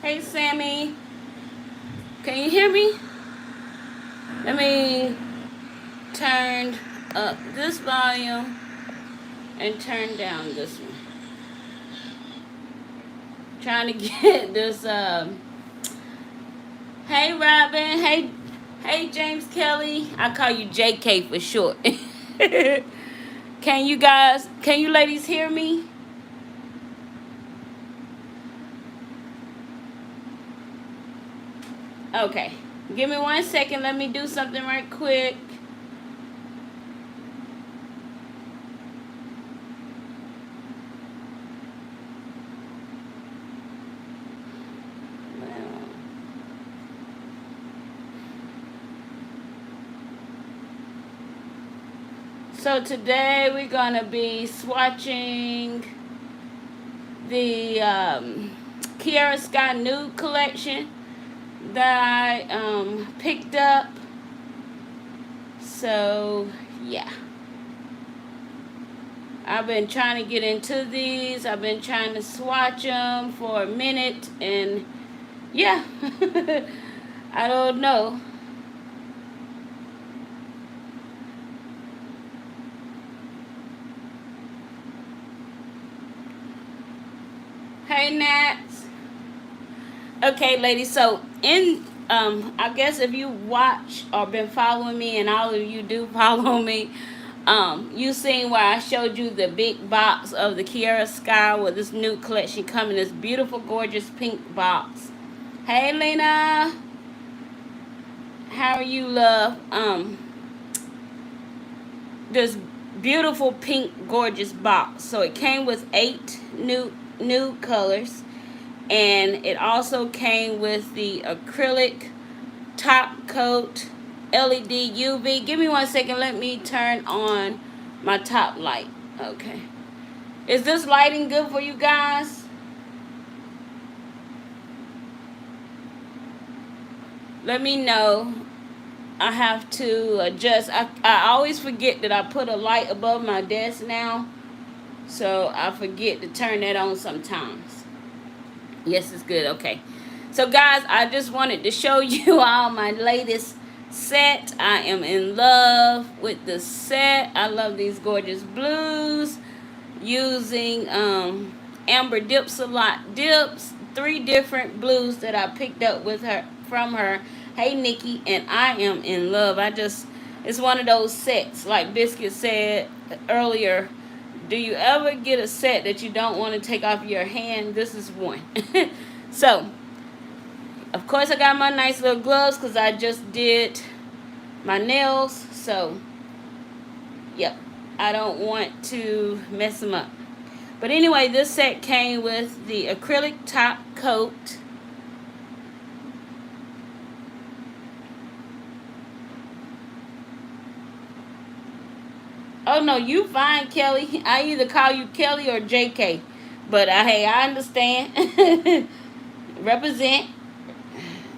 Hey, Sammy. Can you hear me? Let me turn up this volume and turn down this one. Trying to get this. Hey, Robin. Hey, James Kelly. I call you JK for short. Can you ladies hear me? Okay. Give me 1 second. Let me do something right quick. So today we're gonna be swatching the Kiara Sky Nude collection that I picked up. So yeah, I've been trying to get into these. I've been trying to swatch them for a minute, and yeah, I don't know. Hey, Nats. Okay, ladies. So I guess if you watch or been following me, and all of you do follow me, you seen where I showed you the big box of the Kiara Sky with this new collection coming. This beautiful, gorgeous pink box. Hey, Lena. How are you, love? This beautiful pink, gorgeous box. So it came with 8 new colors. And it also came with the acrylic top coat LED UV. Give me 1 second. Let me turn on my top light. Okay. Is this lighting good for you guys? Let me know. I have to adjust. I always forget that I put a light above my desk now. So I forget to turn that on sometimes. Yes, it's good. Okay. So, guys, I just wanted to show you all my latest set. I am in love with the set. I love these gorgeous blues. Using Amber Dipsalot dips. 3 different blues that I picked up with her from her. Hey, Nikki. And I am in love. It's one of those sets. Like Biscuit said earlier, do you ever get a set that you don't want to take off your hand? This is one. So, of course, I got my nice little gloves because I just did my nails. So, yep, I don't want to mess them up. But anyway, this set came with the acrylic top coat. Oh, no, you fine, Kelly. I either call you Kelly or JK. But, hey, I understand. Represent.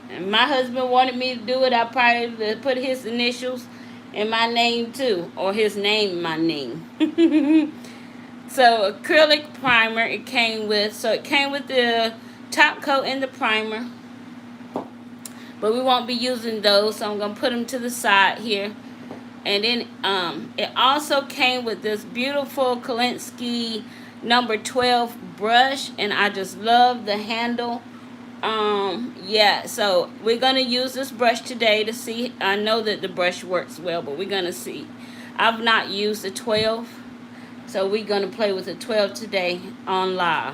And my husband wanted me to do it. I probably put his initials in my name, too. Or his name in my name. So, acrylic primer it came with. So, it came with the top coat and the primer. But we won't be using those. So, I'm going to put them to the side here. And then it also came with this beautiful Kolinsky number 12 brush. And I just love the handle. Yeah, so we're going to use this brush today to see. I know that the brush works well, but we're going to see. I've not used the 12. So we're going to play with the 12 today on live.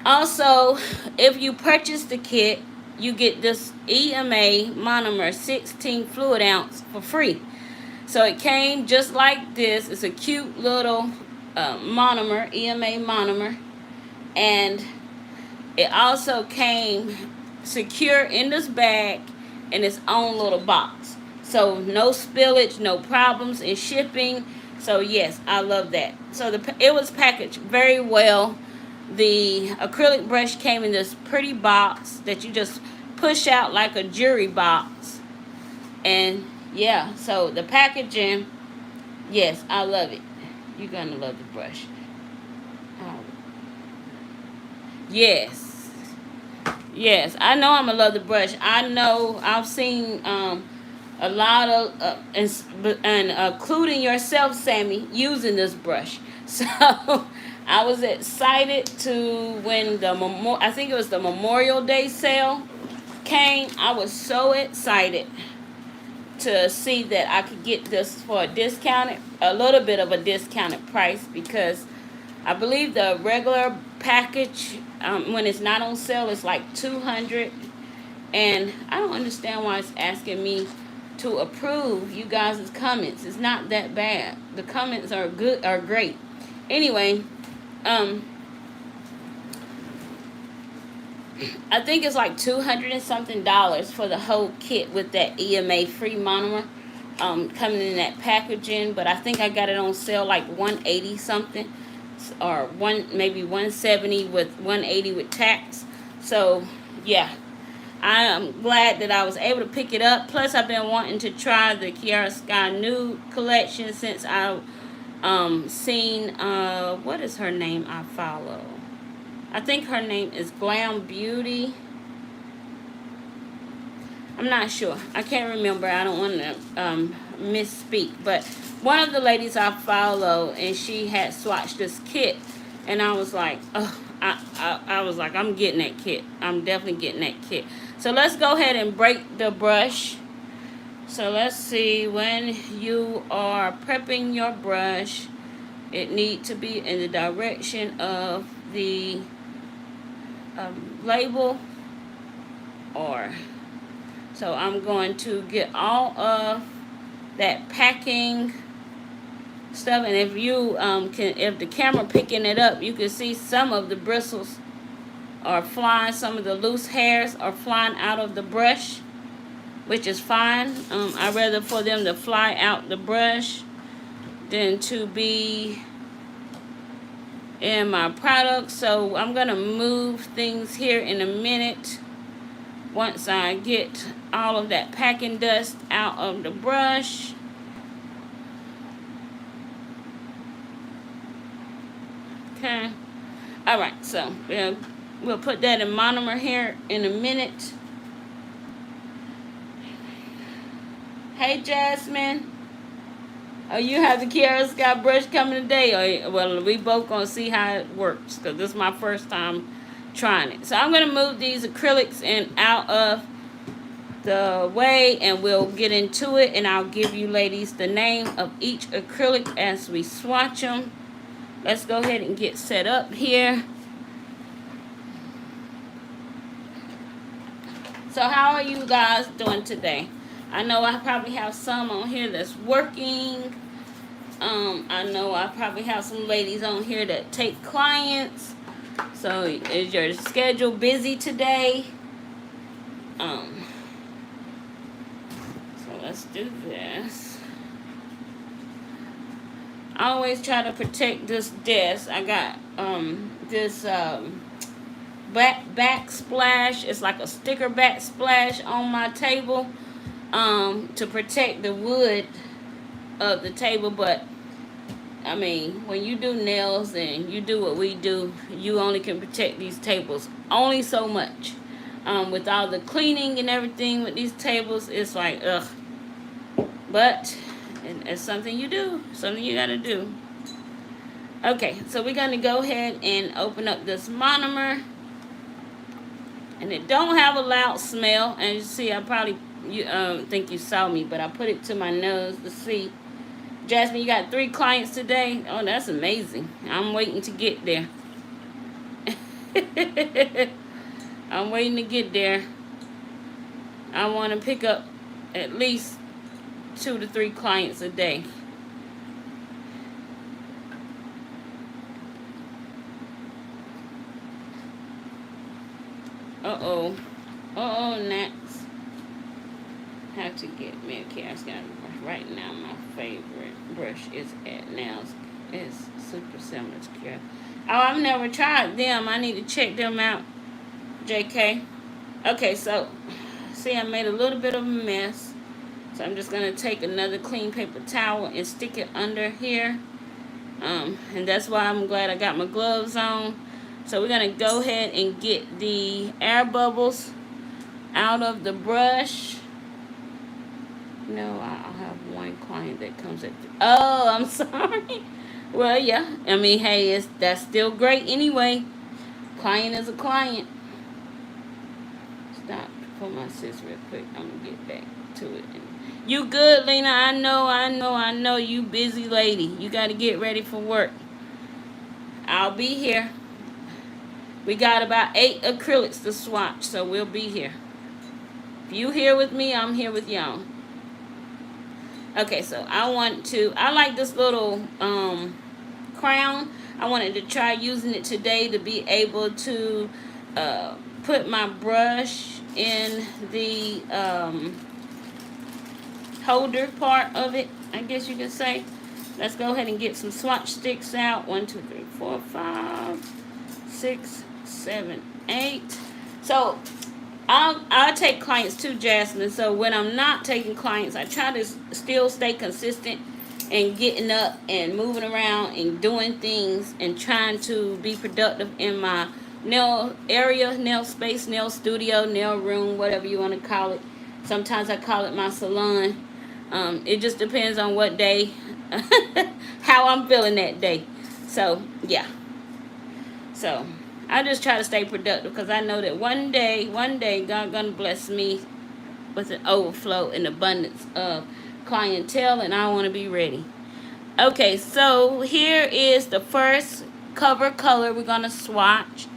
Also, if you purchase the kit, you get this EMA monomer 16 fluid ounce for free. So it came just like this. It's a cute little monomer, EMA monomer. And it also came secure in this bag in its own little box. So no spillage, no problems in shipping. So yes, I love that. So it was packaged very well. The acrylic brush came in this pretty box that you just push out like a jewelry box. And yeah, so the packaging, yes, I love it. You're going to love the brush. Yes. Yes, I know I'm a love the brush. I know I've seen a lot of and including yourself, Sammy, using this brush. So I was excited to when I think it was the Memorial Day sale came. I was so excited to see that I could get this for a little bit of a discounted price, because I believe the regular package, when it's not on sale, is like 200. And I don't understand why it's asking me to approve you guys' comments. It's not that bad. The comments are great. Anyway, I think it's like 200 and something dollars for the whole kit with that EMA free monomer coming in that packaging. But I think I got it on sale like 180 something, or maybe 170 with 180 with tax. So yeah, I am glad that I was able to pick it up. Plus, I've been wanting to try the Kiara Sky Nude collection since I seen what is her name I follow. I think her name is Glam Beauty. I'm not sure. I can't remember. I don't want to misspeak. But one of the ladies I follow, and she had swatched this kit, and I was like, oh, I was like, I'm getting that kit. I'm definitely getting that kit. So let's go ahead and break the brush. So let's see, when you are prepping your brush, it needs to be in the direction of the label. So I'm going to get all of that packing stuff, and if you if the camera picking it up, you can see some of the bristles are flying, some of the loose hairs are flying out of the brush, which is fine. I'd rather for them to fly out the brush than to be in my product. So I'm gonna move things here in a minute once I get all of that packing dust out of the brush. Okay, all right, so we'll put that in monomer here in a minute. Hey Jasmine, oh, you have the Kiara Sky brush coming today? Or, well, we both gonna see how it works, because this is my first time trying it. So I'm gonna move these acrylics out of the way, and we'll get into it, and I'll give you ladies the name of each acrylic as we swatch them. Let's go ahead and get set up here. So how are you guys doing today? I know I probably have some on here that's working. I know I probably have some ladies on here that take clients. So is your schedule busy today? So let's do this. I always try to protect this desk. I got this backsplash. It's like a sticker backsplash on my table to protect the wood of the table. But I mean, when you do nails and you do what we do, you only can protect these tables only so much. With all the cleaning and everything with these tables, it's like, ugh. But it's something you do, something you gotta do. Okay, so we're gonna go ahead and open up this monomer. And it don't have a loud smell. And you see, I probably think you saw me, but I put it to my nose to see. Jasmine, you got 3 clients today? Oh, that's amazing. I'm waiting to get there. I'm waiting to get there. I want to pick up at least 2 to 3 clients a day. Uh-oh. Uh-oh, next. Have to get me a Kiara Sky brush. Right now, my favorite brush is at Nails. It's super similar to Kiara. Oh, I've never tried them. I need to check them out, JK. Okay, so, see, I made a little bit of a mess. So I'm just going to take another clean paper towel and stick it under here. And that's why I'm glad I got my gloves on. So we're going to go ahead and get the air bubbles out of the brush. No, I'll have one client that comes at oh, I'm sorry. Well, yeah. I mean, hey, that's still great anyway. Client is a client. Stop for my sis real quick. I'm going to get back to it. You good, Lena? I know. You busy lady. You got to get ready for work. I'll be here. We got about 8 acrylics to swatch, so we'll be here. If you here with me, I'm here with y'all. Okay, so I like this little crown. I wanted to try using it today to be able to put my brush in the holder part of it, I guess you could say. Let's go ahead and get some swatch sticks out. 1, 2, 3, 4, 5, 6, 7, 8. So I'll take clients too, Jasmine. So when I'm not taking clients, I try to still stay consistent and getting up and moving around and doing things and trying to be productive in my nail area, nail space, nail studio, nail room, whatever you want to call it. Sometimes I call it my salon. It just depends on what day, how I'm feeling that day. So, yeah. So, I just try to stay productive because I know that one day, God gonna bless me with an overflow and abundance of clientele, and I want to be ready. Okay, so here is the first cover color we're gonna swatch,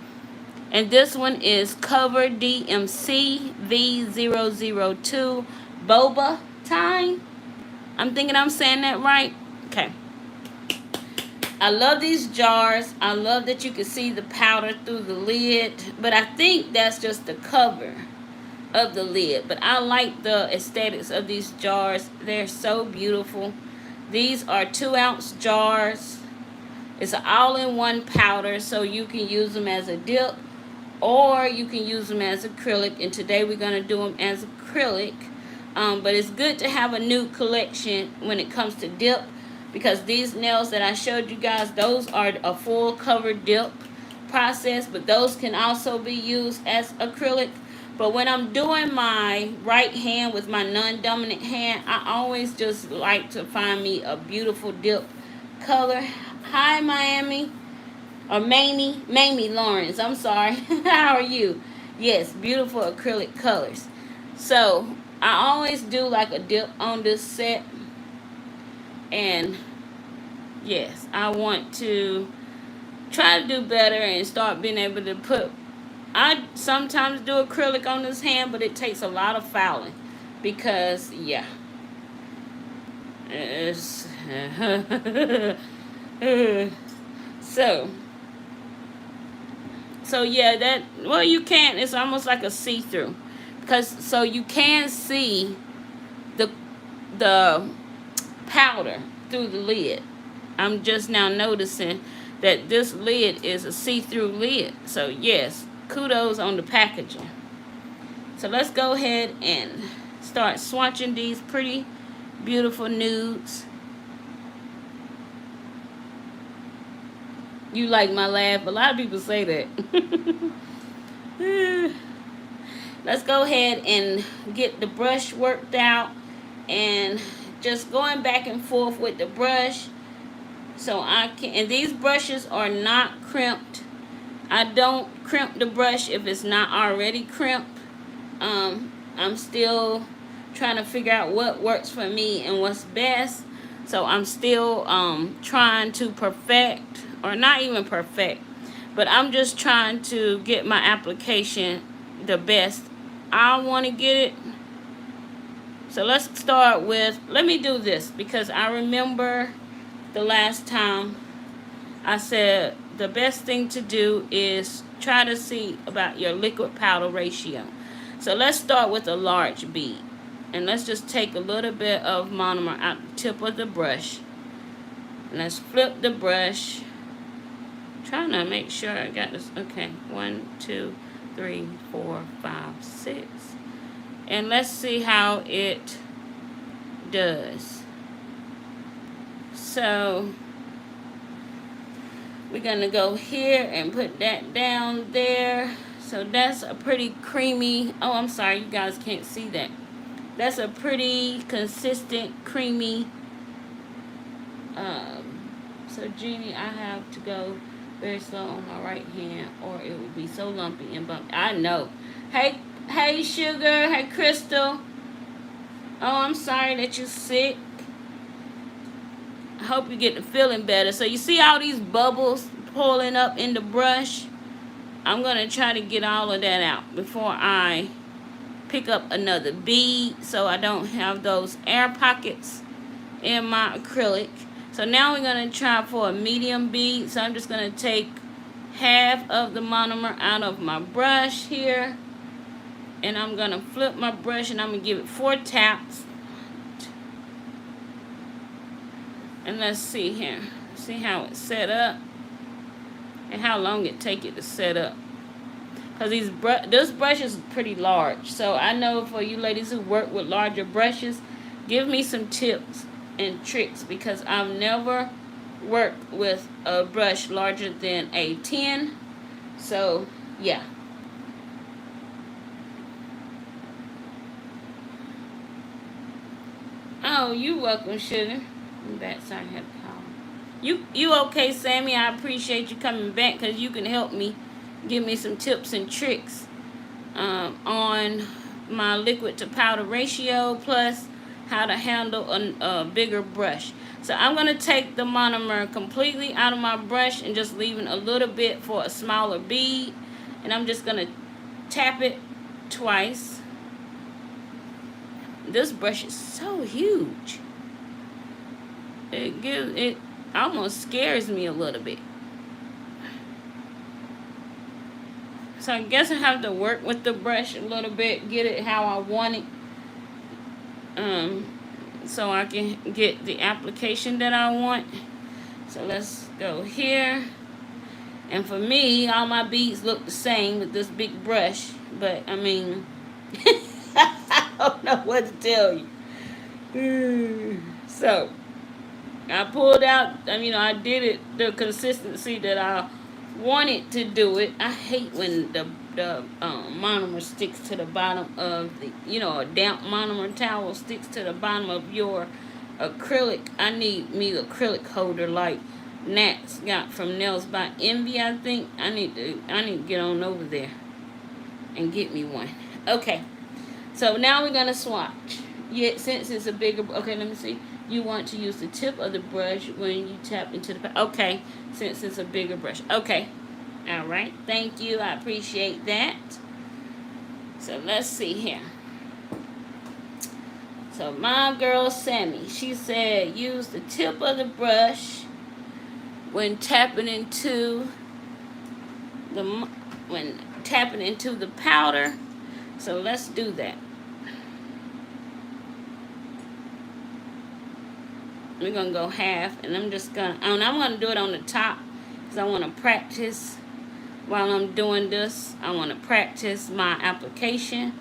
and this one is Cover DMC V002 Boba Time. I'm thinking I'm saying that right. Okay. I love these jars. I love that you can see the powder through the lid. But I think that's just the cover of the lid. But I like the aesthetics of these jars. They're so beautiful. These are 2-ounce jars. It's an all-in-one powder, so you can use them as a dip or you can use them as acrylic. And today we're going to do them as acrylic. But it's good to have a nude collection when it comes to dip, because these nails that I showed you guys, those are a full cover dip process, but those can also be used as acrylic. But when I'm doing my right hand with my non-dominant hand, I always just like to find me a beautiful dip color. Hi, Miami. Or Mamie Lawrence. I'm sorry. How are you? Yes, beautiful acrylic colors. So I always do like a dip on this set. And yes, I want to try to do better and start being able to put, I sometimes do acrylic on this hand, but it takes a lot of fouling because, yeah, it's so yeah, that, well, you can't, it's almost like a see-through, because so you can see the powder through the lid. I'm just now noticing that this lid is a see-through lid. So yes, kudos on the packaging. So let's go ahead and start swatching these pretty beautiful nudes. You like my laugh? A lot of people say that. Let's go ahead and get the brush worked out and just going back and forth with the brush. So I can, and these brushes are not crimped. I don't crimp the brush if it's not already crimped. I'm still trying to figure out what works for me and what's best. So I'm still trying to perfect, or not even perfect, but I'm just trying to get my application the best I want to get it. So let's start with, let me do this, because I remember the last time I said the best thing to do is try to see about your liquid powder ratio. So let's start with a large bead. And let's just take a little bit of monomer out the tip of the brush. And let's flip the brush. Trying to make sure I got this. Okay, 1, 2, 3, 4, 5, 6. And let's see how it does. So We're going to go here and put that down there. So that's a pretty creamy, oh, I'm sorry, you guys can't see that. That's a pretty consistent, creamy, so Jeannie, I have to go very slow on my right hand or it will be so lumpy and bumpy. I know. Hey, Sugar. Hey, Crystal. Oh, I'm sorry that you're sick. I hope you get to feeling better. So you see all these bubbles pulling up in the brush? I'm going to try to get all of that out before I pick up another bead so I don't have those air pockets in my acrylic. So now we're going to try for a medium bead. So I'm just going to take half of the monomer out of my brush here. And I'm going to flip my brush and I'm going to give it 4 taps. And let's see here. See how it's set up. And how long it take it to set up. Because this brush is pretty large. So I know for you ladies who work with larger brushes, give me some tips and tricks. Because I've never worked with a brush larger than a 10. So, yeah. Oh, you welcome, Sugar. I'm back. Sorry, I had to call. You okay, Sammy? I appreciate you coming back because you can help me. Give me some tips and tricks on my liquid to powder ratio, plus how to handle a bigger brush. So I'm going to take the monomer completely out of my brush and just leaving a little bit for a smaller bead. And I'm just going to tap it twice. This brush is so huge. It almost scares me a little bit. So I guess I have to work with the brush a little bit, get it how I want it, so I can get the application that I want. So let's go here. And for me, all my beads look the same with this big brush, but I mean, I don't know what to tell you. So I pulled out, I did it the consistency that I wanted to do it. I hate when the monomer sticks to the bottom of the, a damp monomer towel sticks to the bottom of your acrylic. I need me an acrylic holder like Nat's got from Nails by Envy, I think. I need to get on over there and get me one. Okay, so now we're gonna swatch. Yeah, since it's a bigger, okay, let me see. You want to use the tip of the brush when you tap into the, okay, since it's a bigger brush. Okay, all right, thank you, I appreciate that. So let's see here. So my girl Sammy, she said use the tip of the brush when tapping into the powder. So let's do that. We're going to go half, and I'm going to do it on the top because I want to practice while I'm doing this. I want to practice my application.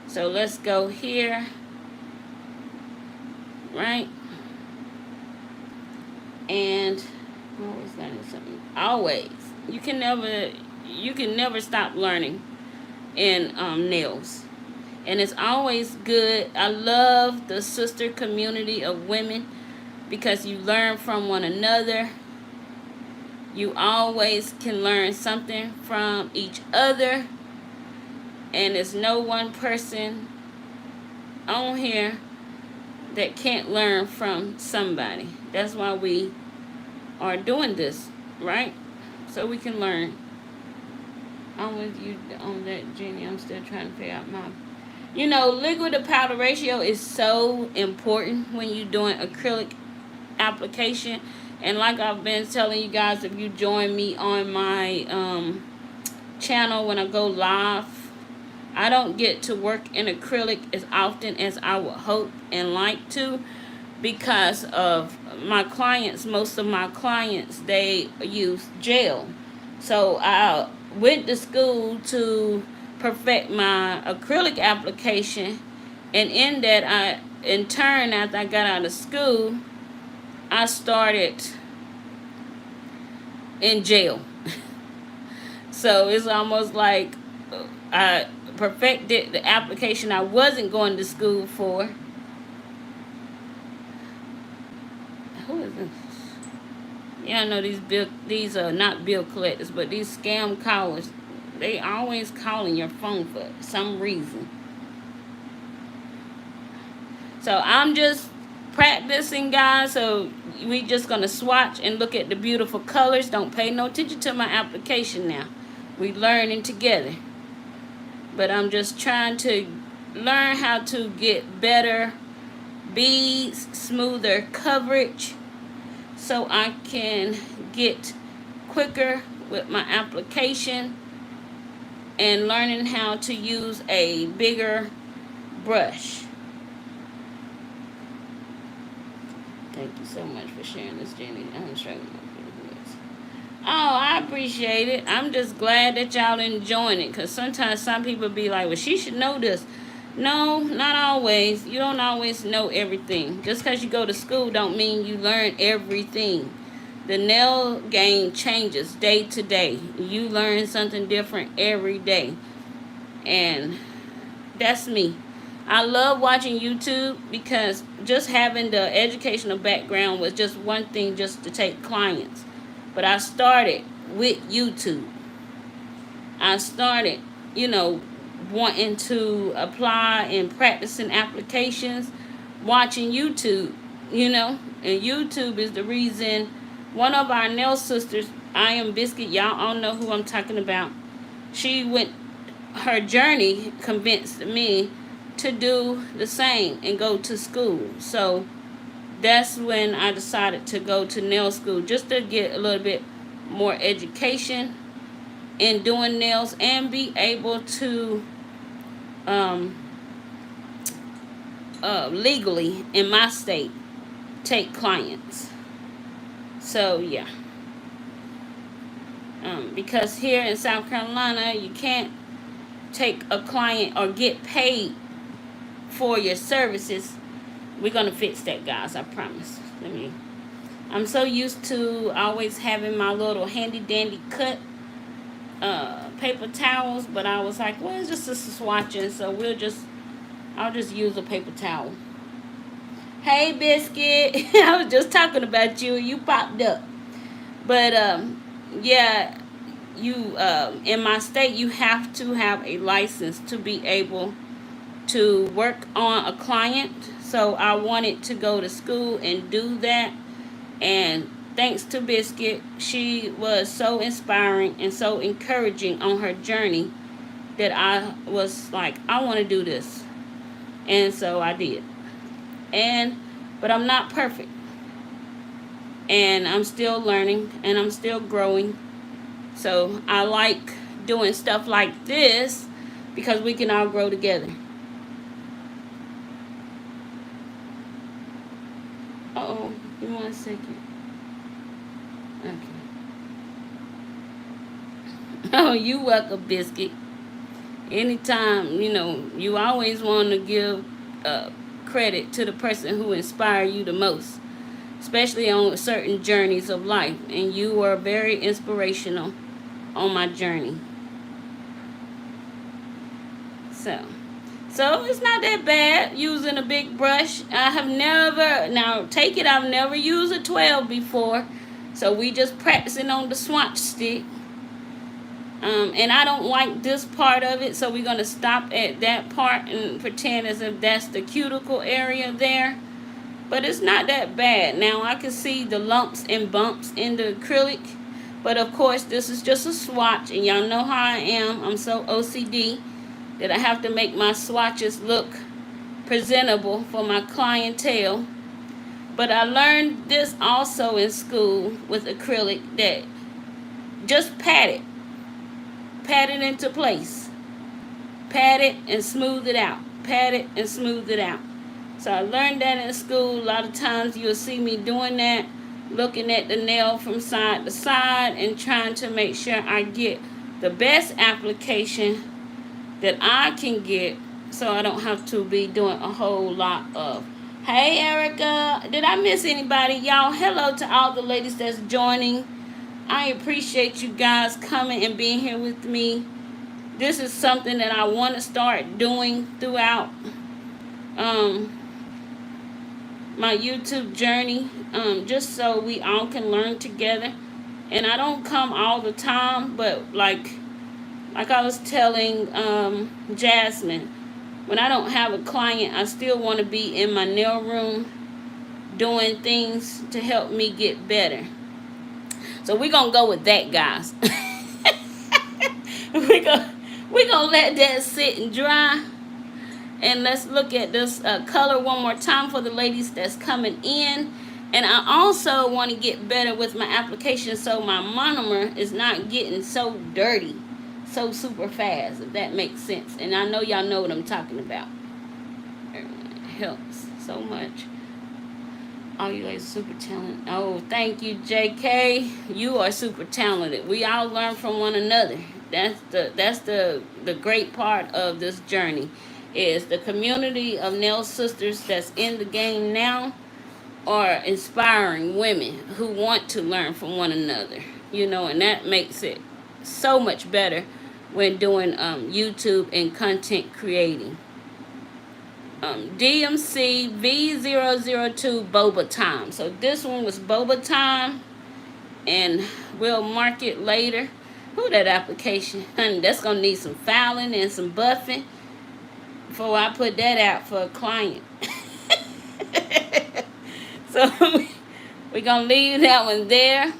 So let's go here, right? And always learning something. Always. You can never stop learning in nails. And it's always good. I love the sister community of women, because you learn from one another. You always can learn something from each other. And there's no one person on here that can't learn from somebody. That's why we are doing this, right? So we can learn. I'm with you on that, Jenny. I'm still trying to figure out my... liquid to powder ratio is so important when you're doing acrylic application. And like I've been telling you guys, if you join me on my channel when I go live, I don't get to work in acrylic as often as I would hope and like to, because of my clients. Most of my clients, they use gel. So I went to school to perfect my acrylic application, and in that, in turn, after I got out of school, I started in jail. So it's almost like I perfected the application I wasn't going to school for. Who is this? Yeah, I know these are not bill collectors, but these scam callers, they always calling your phone for some reason. So I'm just practicing, guys. So we just gonna swatch and look at the beautiful colors. Don't pay no attention to my application now. We learning together. But I'm just trying to learn how to get better beads, smoother coverage, so I can get quicker with my application, and learning how to use a bigger brush. Thank you so much for sharing this, Jenny. I'm struggling with this. Oh, I appreciate it. I'm just glad that y'all enjoying it, because sometimes some people be like, well, she should know this. No, not always. You don't always know everything. Just because you go to school don't mean you learn everything. The nail game changes day to day. You learn something different every day. And that's me. I love watching YouTube, because just having the educational background was just one thing, just to take clients. But I started with YouTube. I started, wanting to apply and practicing applications, watching YouTube, and YouTube is the reason. One of our nail sisters, I Am Biscuit, y'all all know who I'm talking about. Her journey convinced me to do the same and go to school. So that's when I decided to go to nail school, just to get a little bit more education in doing nails, and be able to legally in my state take clients. So yeah, because here in South Carolina you can't take a client or get paid for your services. We're gonna fix that, guys, I promise. I'm so used to always having my little handy dandy cut paper towels, but I was like, well, it's just a swatching, so I'll just use a paper towel. Hey, Biscuit. I was just talking about you. You popped up. But yeah, you in my state, you have to have a license to be able to work on a client. So I wanted to go to school and do that. And thanks to Biscuit, she was so inspiring and so encouraging on her journey, that I was like, I want to do this. And so I did. But I'm not perfect. And I'm still learning, and I'm still growing. So I like doing stuff like this, because we can all grow together. Uh-oh, give me 1 second. Okay. Oh, you welcome, Biscuit. Anytime, you always want to give credit to the person who inspired you the most, especially on certain journeys of life. And you were very inspirational on my journey. So it's not that bad using a big brush. I've never used a 12 before. So we just practicing on the Swatch stick. And I don't like this part of it, so we're going to stop at that part and pretend as if that's the cuticle area there. But it's not that bad. Now I can see the lumps and bumps in the acrylic. But of course, this is just a swatch, and y'all know how I am. I'm so OCD that I have to make my swatches look presentable for my clientele. But I learned this also in school with acrylic, that just pat it into place. Pat it and smooth it out. Pat it and smooth it out. So I learned that in school. A lot of times you'll see me doing that, looking at the nail from side to side and trying to make sure I get the best application that I can get, so I don't have to be doing a whole lot of. Hey, Erica. Did I miss anybody? Y'all, hello to all the ladies that's joining. I appreciate you guys coming and being here with me. This is something that I want to start doing throughout um, my YouTube journey, just so we all can learn together. And I don't come all the time, but like I was telling Jasmine, when I don't have a client, I still want to be in my nail room doing things to help me get better. So we're going to go with that, guys. we're gonna let that sit and dry. And let's look at this color one more time for the ladies that's coming in. And I also want to get better with my application so my monomer is not getting so dirty so super fast, if that makes sense. And I know y'all know what I'm talking about. It helps so much. Oh, you guys are super talented. Oh, thank you, JK. You are super talented. We all learn from one another. That's the great part of this journey, is the community of nail sisters that's in the game now are inspiring women who want to learn from one another. And that makes it so much better when doing YouTube and content creating. DMC V002 Boba Time. So this one was Boba Time, and we'll mark it later. Who that application? Honey, that's going to need some filing and some buffing before I put that out for a client. So we're going to leave that one there.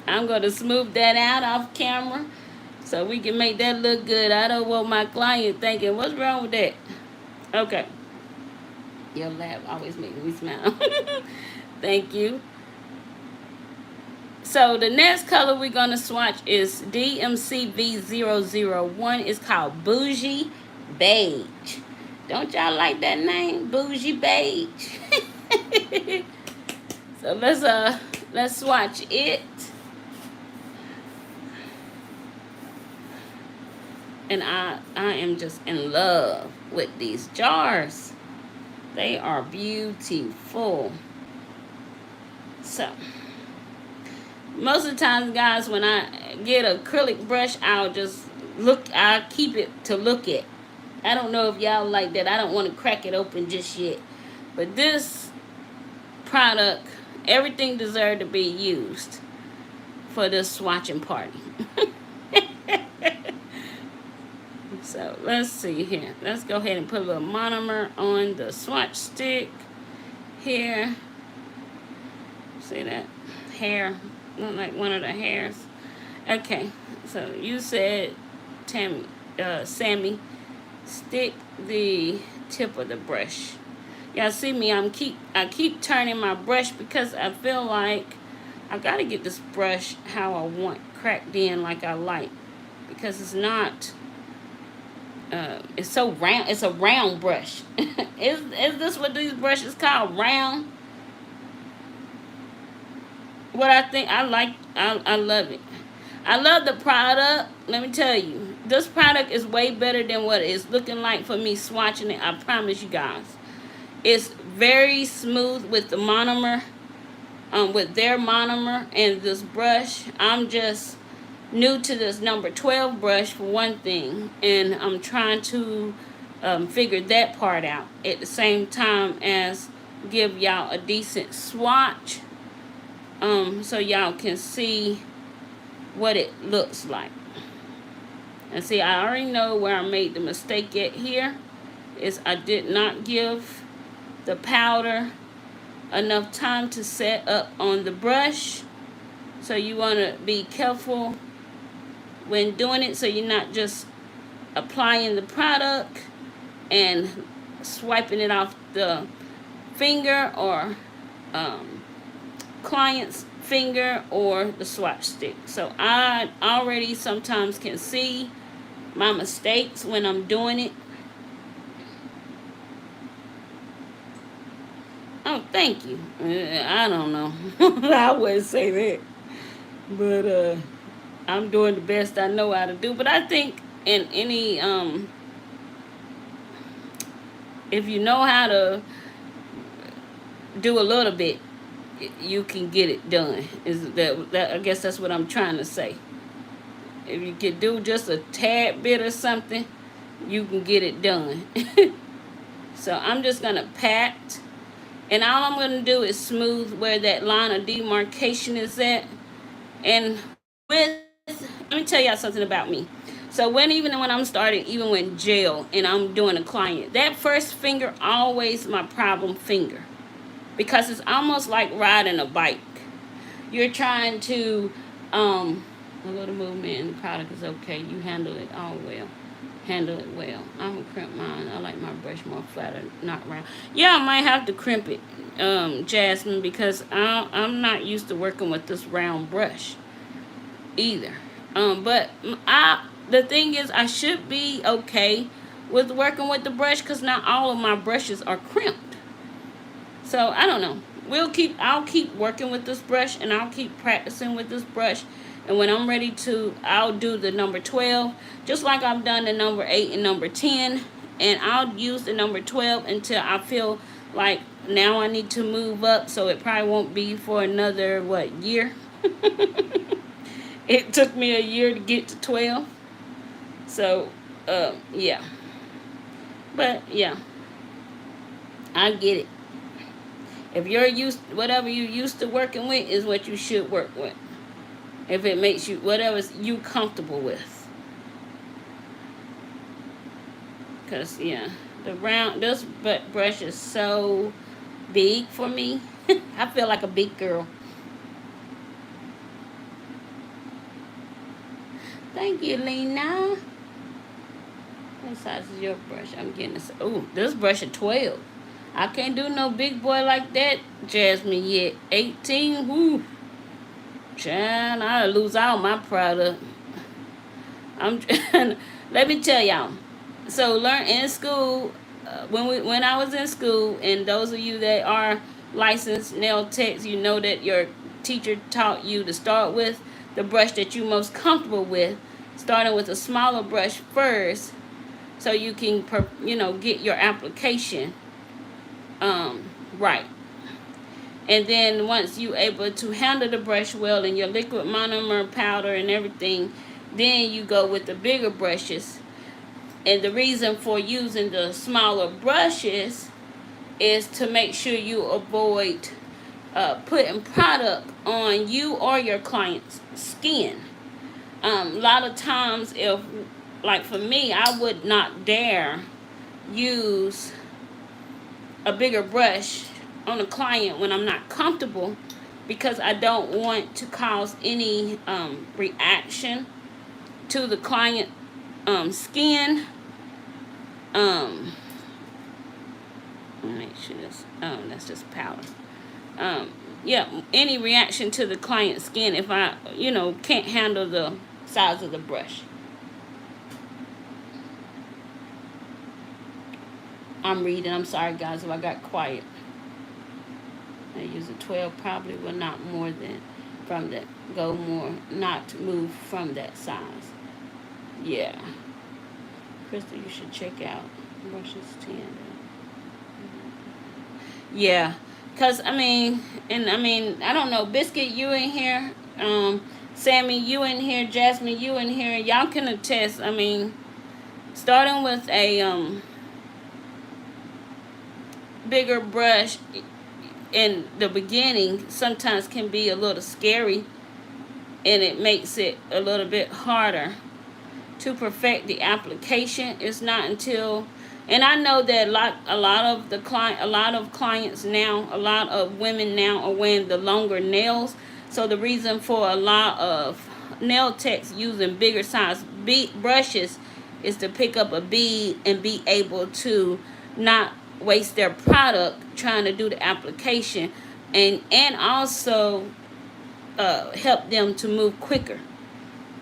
I'm going to smooth that out off camera so we can make that look good. I don't want my client thinking, what's wrong with that? Okay. Your laugh always makes me smile. Thank you. So the next color we're going to swatch is DMC V001. It's called Bougie Beige. Don't y'all like that name? Bougie Beige. So let's swatch it. And I am just in love with these jars. They are beautiful. So most of the times, guys, when I get an acrylic brush, I'll keep it to look at. I don't know if y'all like that. I don't want to crack it open just yet. But this product, everything deserved to be used for this swatching party. So let's see here. Let's go ahead and put a little monomer on the swatch stick here. See that hair? Look like one of the hairs. Okay, so you said, Sammy, stick the tip of the brush. Y'all see me? I keep turning my brush because I feel like I gotta get this brush how I want, cracked in like I like, because it's not. It's so round. It's a round brush. Is this what these brushes called? Round. What I think I like, I love it. I love the product. Let me tell you, this product is way better than what it's looking like for me swatching it. I promise you guys. It's very smooth with the monomer, with their monomer and this brush. I'm just new to this number 12 brush for one thing, and I'm trying to figure that part out at the same time as give y'all a decent swatch, so y'all can see what it looks like. And see, I already know where I made the mistake at here is I did not give the powder enough time to set up on the brush. So you want to be careful when doing it, so you're not just applying the product and swiping it off the finger or client's finger or the swatch stick. So I already sometimes can see my mistakes when I'm doing it. Oh, thank you. I don't know. I wouldn't say that. But I'm doing the best I know how to do. But I think in any, if you know how to do a little bit, you can get it done. Is that I guess that's what I'm trying to say. If you can do just a tad bit or something, you can get it done. So I'm just gonna pat, and all I'm gonna do is smooth where that line of demarcation is at. And with, let me tell y'all something about me. So even when I'm starting, even with gel and I'm doing a client, that first finger always my problem finger, because it's almost like riding a bike. You're trying to a little movement in the product is okay. You handle it all well. Handle it well. I'm gonna crimp mine. I like my brush more flatter, not round. Yeah, I might have to crimp it, Jasmine, because I'm not used to working with this round brush either. But the thing is, I should be okay with working with the brush, because not all of my brushes are crimped. So I don't know. I'll keep working with this brush, and I'll keep practicing with this brush. And when I'm ready to, I'll do the number 12, just like I've done the number 8 and number 10. And I'll use the number 12 until I feel like now I need to move up. So it probably won't be for another, year? It took me a year to get to 12. So, yeah. But, yeah. I get it. If you're whatever you're used to working with is what you should work with. If it makes you, whatever's you comfortable with. Because, yeah, this brush is so big for me. I feel like a big girl. Thank you, Lena. What size is your brush? I'm getting this. Oh, this brush is 12. I can't do no big boy like that, Jasmine, yet. 18, whoo. Child, I'll lose all my product. Let me tell y'all. So, learn in school, when I was in school, and those of you that are licensed nail techs, you know that your teacher taught you to start with the brush that you're most comfortable with, starting with a smaller brush first, so you can, get your application right. And then once you able to handle the brush well and your liquid monomer powder and everything, then you go with the bigger brushes. And the reason for using the smaller brushes is to make sure you avoid putting product on you or your client's skin. A lot of times, like for me, I would not dare use a bigger brush on a client when I'm not comfortable, because I don't want to cause any reaction to the client skin. Make sure that's just powder. Yeah, any reaction to the client's skin if I, can't handle the size of the brush. I'm reading. I'm sorry, guys, if I got quiet. I use a 12, probably will not more than from that, not move from that size. Yeah. Crystal, you should check out brushes 10. Yeah. Because, I don't know, Biscuit, you in here. Sammy, you in here. Jasmine, you in here. Y'all can attest. Starting with a bigger brush in the beginning sometimes can be a little scary, and it makes it a little bit harder to perfect the application. It's not until, and I know that a lot of clients now, a lot of women now are wearing the longer nails. So the reason for a lot of nail techs using bigger size brushes is to pick up a bead and be able to not waste their product trying to do the application, and also help them to move quicker.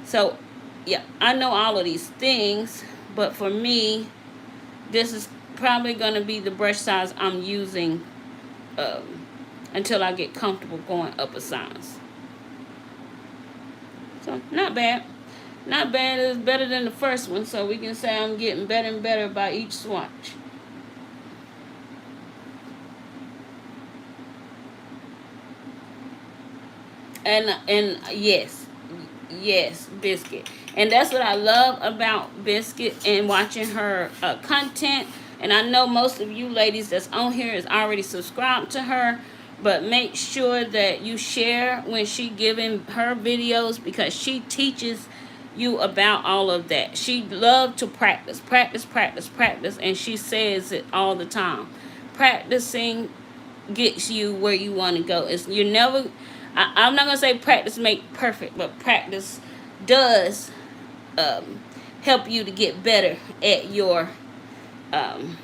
So yeah, I know all of these things, but for me, this is probably going to be the brush size I'm using until I get comfortable going up a size. So not bad. Not bad. It's better than the first one, so we can say I'm getting better and better by each swatch. And yes, yes, Biscuit. And that's what I love about Biscuit and watching her content. And I know most of you ladies that's on here is already subscribed to her, but make sure that you share when she giving her videos, because she teaches you about all of that. She loved to practice, practice, practice, practice, and she says it all the time. Practicing gets you where you want to go. It's you never. I'm not gonna say practice make perfect, but practice does um, help you to get better at um,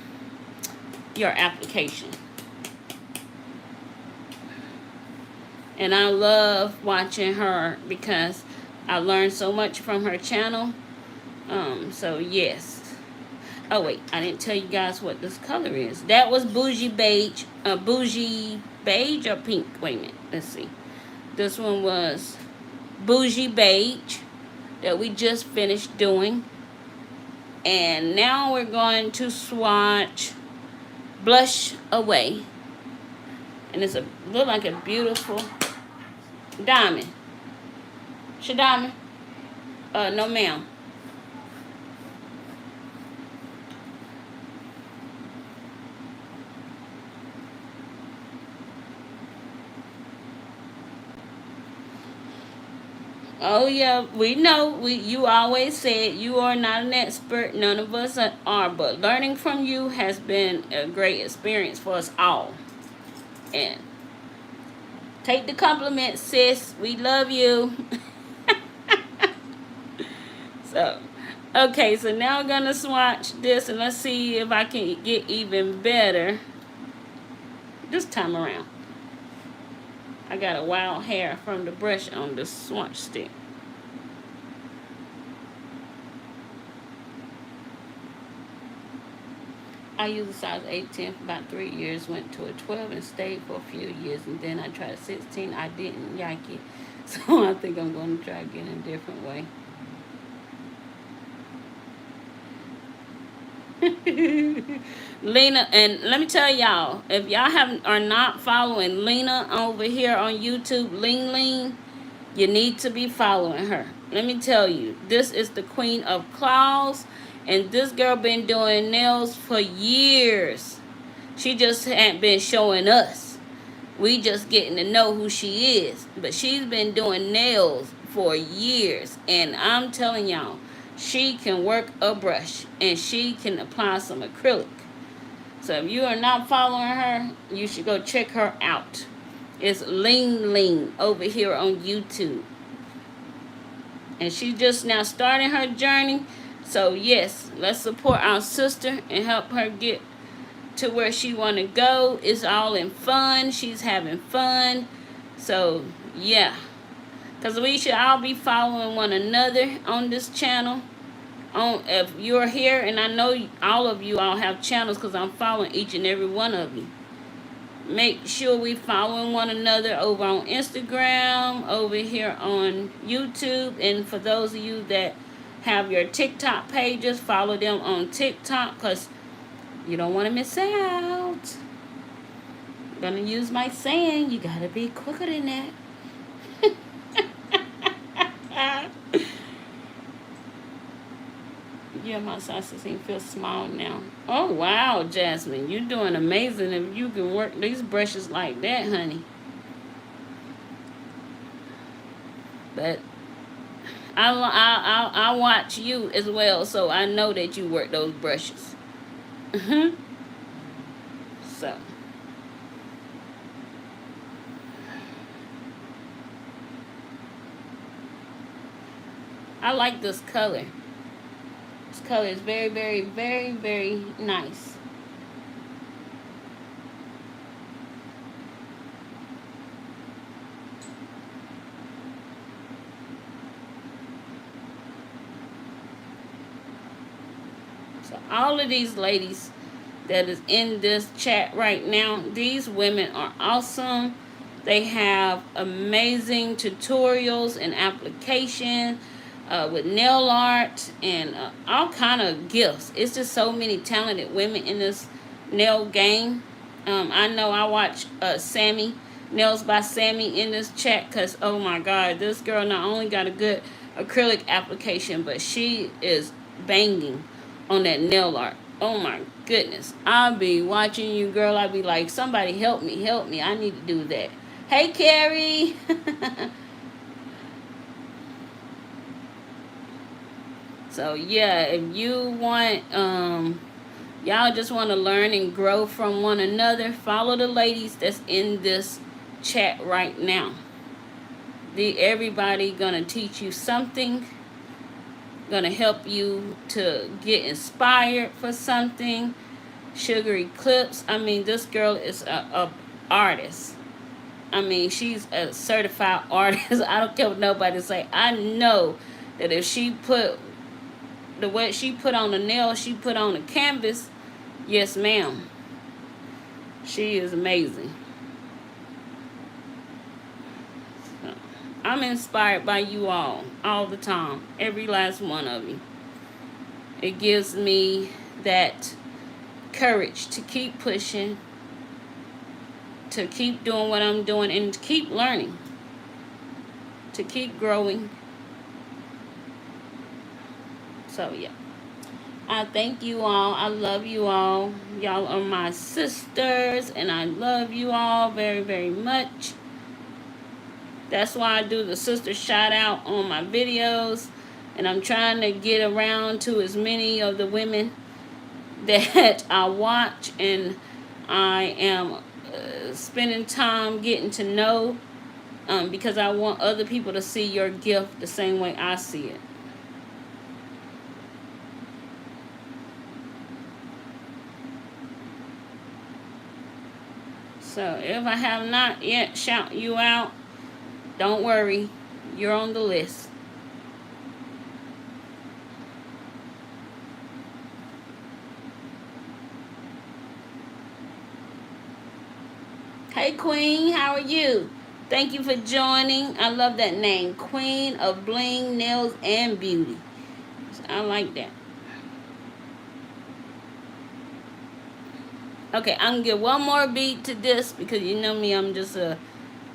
your application. And I love watching her because I learned so much from her channel. So yes. Oh wait, I didn't tell you guys what this color is. That was bougie beige, bougie beige or pink. Wait a minute, let's see. This one was bougie beige that we just finished doing. And now we're going to swatch Blush Away. And it's a look like a beautiful diamond. Shadami? No ma'am. Oh yeah, we know. You always said you are not an expert. None of us are, but learning from you has been a great experience for us all. And take the compliment, sis. We love you. So, okay, so now I'm gonna swatch this and let's see if I can get even better this time around. I got a wild hair from the brush on the swatch stick. I used a size 8-10 for about 3 years, went to a 12 and stayed for a few years, and then I tried a 16. I didn't like it, so I think I'm going to try again in a different way. Lena, and let me tell y'all, if y'all are not following Lena over here on YouTube, Ling, you need to be following her. Let me tell you, this is the queen of claws, and this girl been doing nails for years. She just hadn't been showing us. We just getting to know who she is, but she's been doing nails for years, and I'm telling y'all, she can work a brush and she can apply some acrylic. So if you are not following her, you should go check her out. It's Ling over here on YouTube. And she's just now starting her journey. So yes, let's support our sister and help her get to where she want to go. It's all in fun. She's having fun. So yeah. Because we should all be following one another on this channel. If you're here, and I know all of you all have channels because I'm following each and every one of you. Make sure we following one another over on Instagram, over here on YouTube. And for those of you that have your TikTok pages, follow them on TikTok because you don't want to miss out. I'm going to use my saying, you got to be quicker than that. Yeah, my size 16 feels small now. Oh, wow, Jasmine. You're doing amazing if you can work these brushes like that, honey. But I watch you as well, so I know that you work those brushes. So. I like this color. This color is very, very, very, very nice. So all of these ladies that is in this chat right now, these women are awesome. They have amazing tutorials and application. With nail art and all kind of gifts. It's just so many talented women in this nail game. I know I watch Sammy Nails by Sammy in this chat, because oh my god, this girl not only got a good acrylic application, but she is banging on that nail art. Oh my goodness. I'll be watching you, girl. I'll be like, somebody help me, help me. I need to do that. Hey, Carrie. So yeah, if you want, y'all just want to learn and grow from one another, follow the ladies that's in this chat right now. Everybody gonna teach you something, gonna help you to get inspired for something. Sugary Clips, I mean, this girl is a artist. I mean, she's a certified artist. I don't care what nobody say. I know that if she put the way she put on the nail, she put on the canvas, yes ma'am, she is amazing. So, I'm inspired by you all the time, every last one of you. It gives me that courage to keep pushing, to keep doing what I'm doing, and to keep learning, to keep growing. So yeah, I thank you all. I love you all. Y'all are my sisters, and I love you all very, very much. That's why I do the sister shout out on my videos, and I'm trying to get around to as many of the women that I watch, and I am spending time getting to know, because I want other people to see your gift the same way I see it. So if I have not yet shout you out, don't worry, you're on the list. Hey Queen, how are you? Thank you for joining. I love that name, Queen of Bling, Nails, and Beauty. I like that. Okay, I'm gonna give one more beat to this, because you know me, I'm just got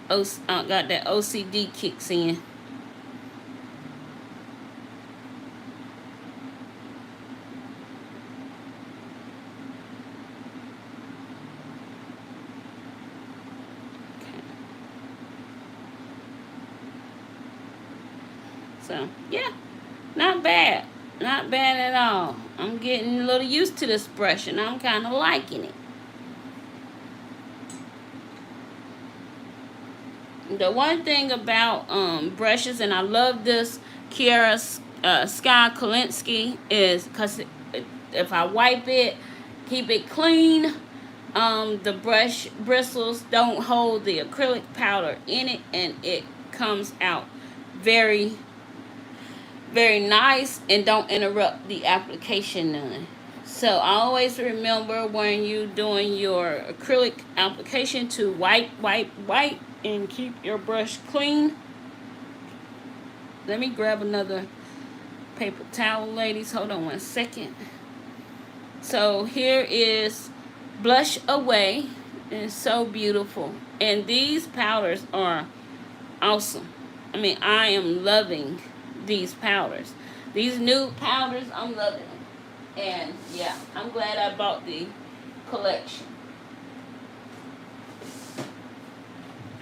that OCD kicks in. Okay. So yeah, not bad. Not bad at all. I'm getting a little used to this brush, and I'm kind of liking it. The one thing about brushes, and I love this Kiara Sky Kalinsky, is because if I wipe it, keep it clean, the brush bristles don't hold the acrylic powder in it, and it comes out very, very nice and don't interrupt the application none. So I always remember when you doing your acrylic application to wipe and keep your brush clean. Let me grab another paper towel, ladies. Hold on one second. So here is Blush Away. It's so beautiful. And these powders are awesome. I mean, I am loving these powders. These nude powders, I'm loving them. And yeah, I'm glad I bought the collection.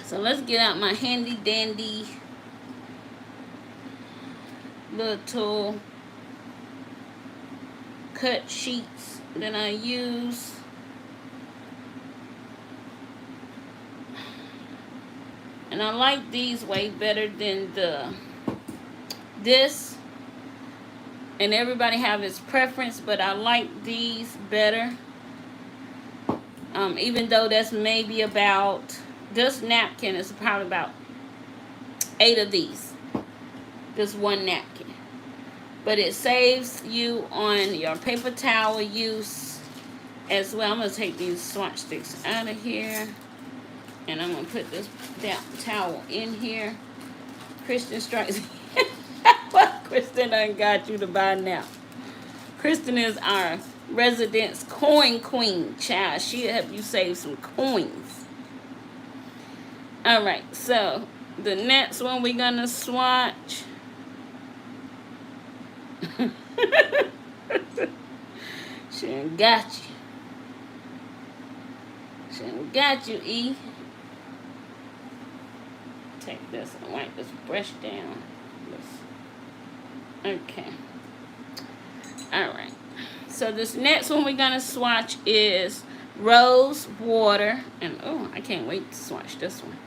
So let's get out my handy dandy little cut sheets that I use. And I like these way better than this. And everybody have his preference, but I like these better. Even though that's maybe about, this napkin is probably about 8 of these. This one napkin. But it saves you on your paper towel use as well. I'm going to take these Swatch sticks out of here. And I'm going to put this towel in here. Kristen strikes. What Kristen done got you to buy now? Kristen is our residence coin queen, child. She'll help you save some coins. Alright, so the next one we're gonna swatch. She ain't got you. She ain't got you, E. Take this and wipe this brush down. Okay. Alright. So this next one we're gonna swatch is rose water. And oh, I can't wait to swatch this one.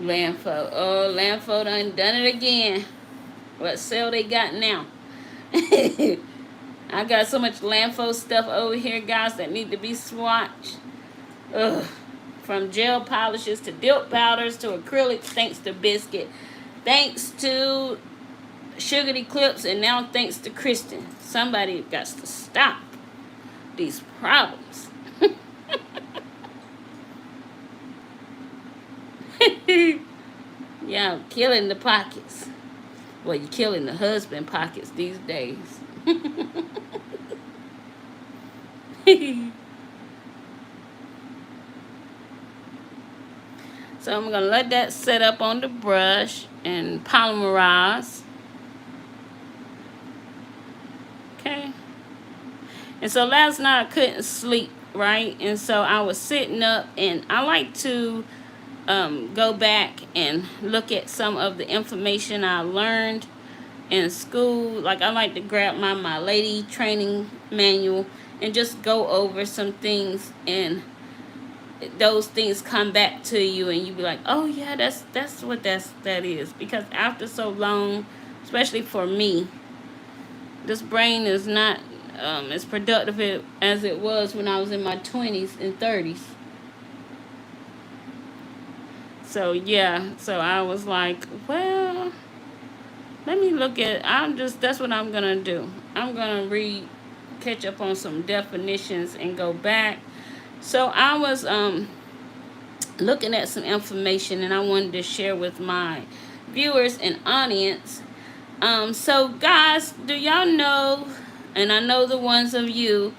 Landfo. Oh, Landfo done it again. What sale they got now? I got so much Landfo stuff over here, guys, that need to be swatched. Ugh. From gel polishes to dip powders to acrylics, thanks to Biscuit. Thanks to Sugary Clips, and now thanks to Kristen. Somebody got to stop these problems. Yeah, I'm killing the pockets. Well, you're killing the husband pockets these days. So I'm going to let that set up on the brush and polymerize. Okay. And so last night I couldn't sleep, right? And so I was sitting up, and I like to go back and look at some of the information I learned in school. Like, I like to grab my lady training manual and just go over some things, and those things come back to you, and you be like, oh yeah, that's what that is. Because after so long, especially for me, this brain is not as productive as it was when I was in my 20s and 30s. So yeah, so I was like, well, let me look at, that's what I'm gonna do. I'm gonna catch up on some definitions and go back. So I was looking at some information, and I wanted to share with my viewers and audience. So guys, do y'all know, and I know the ones of you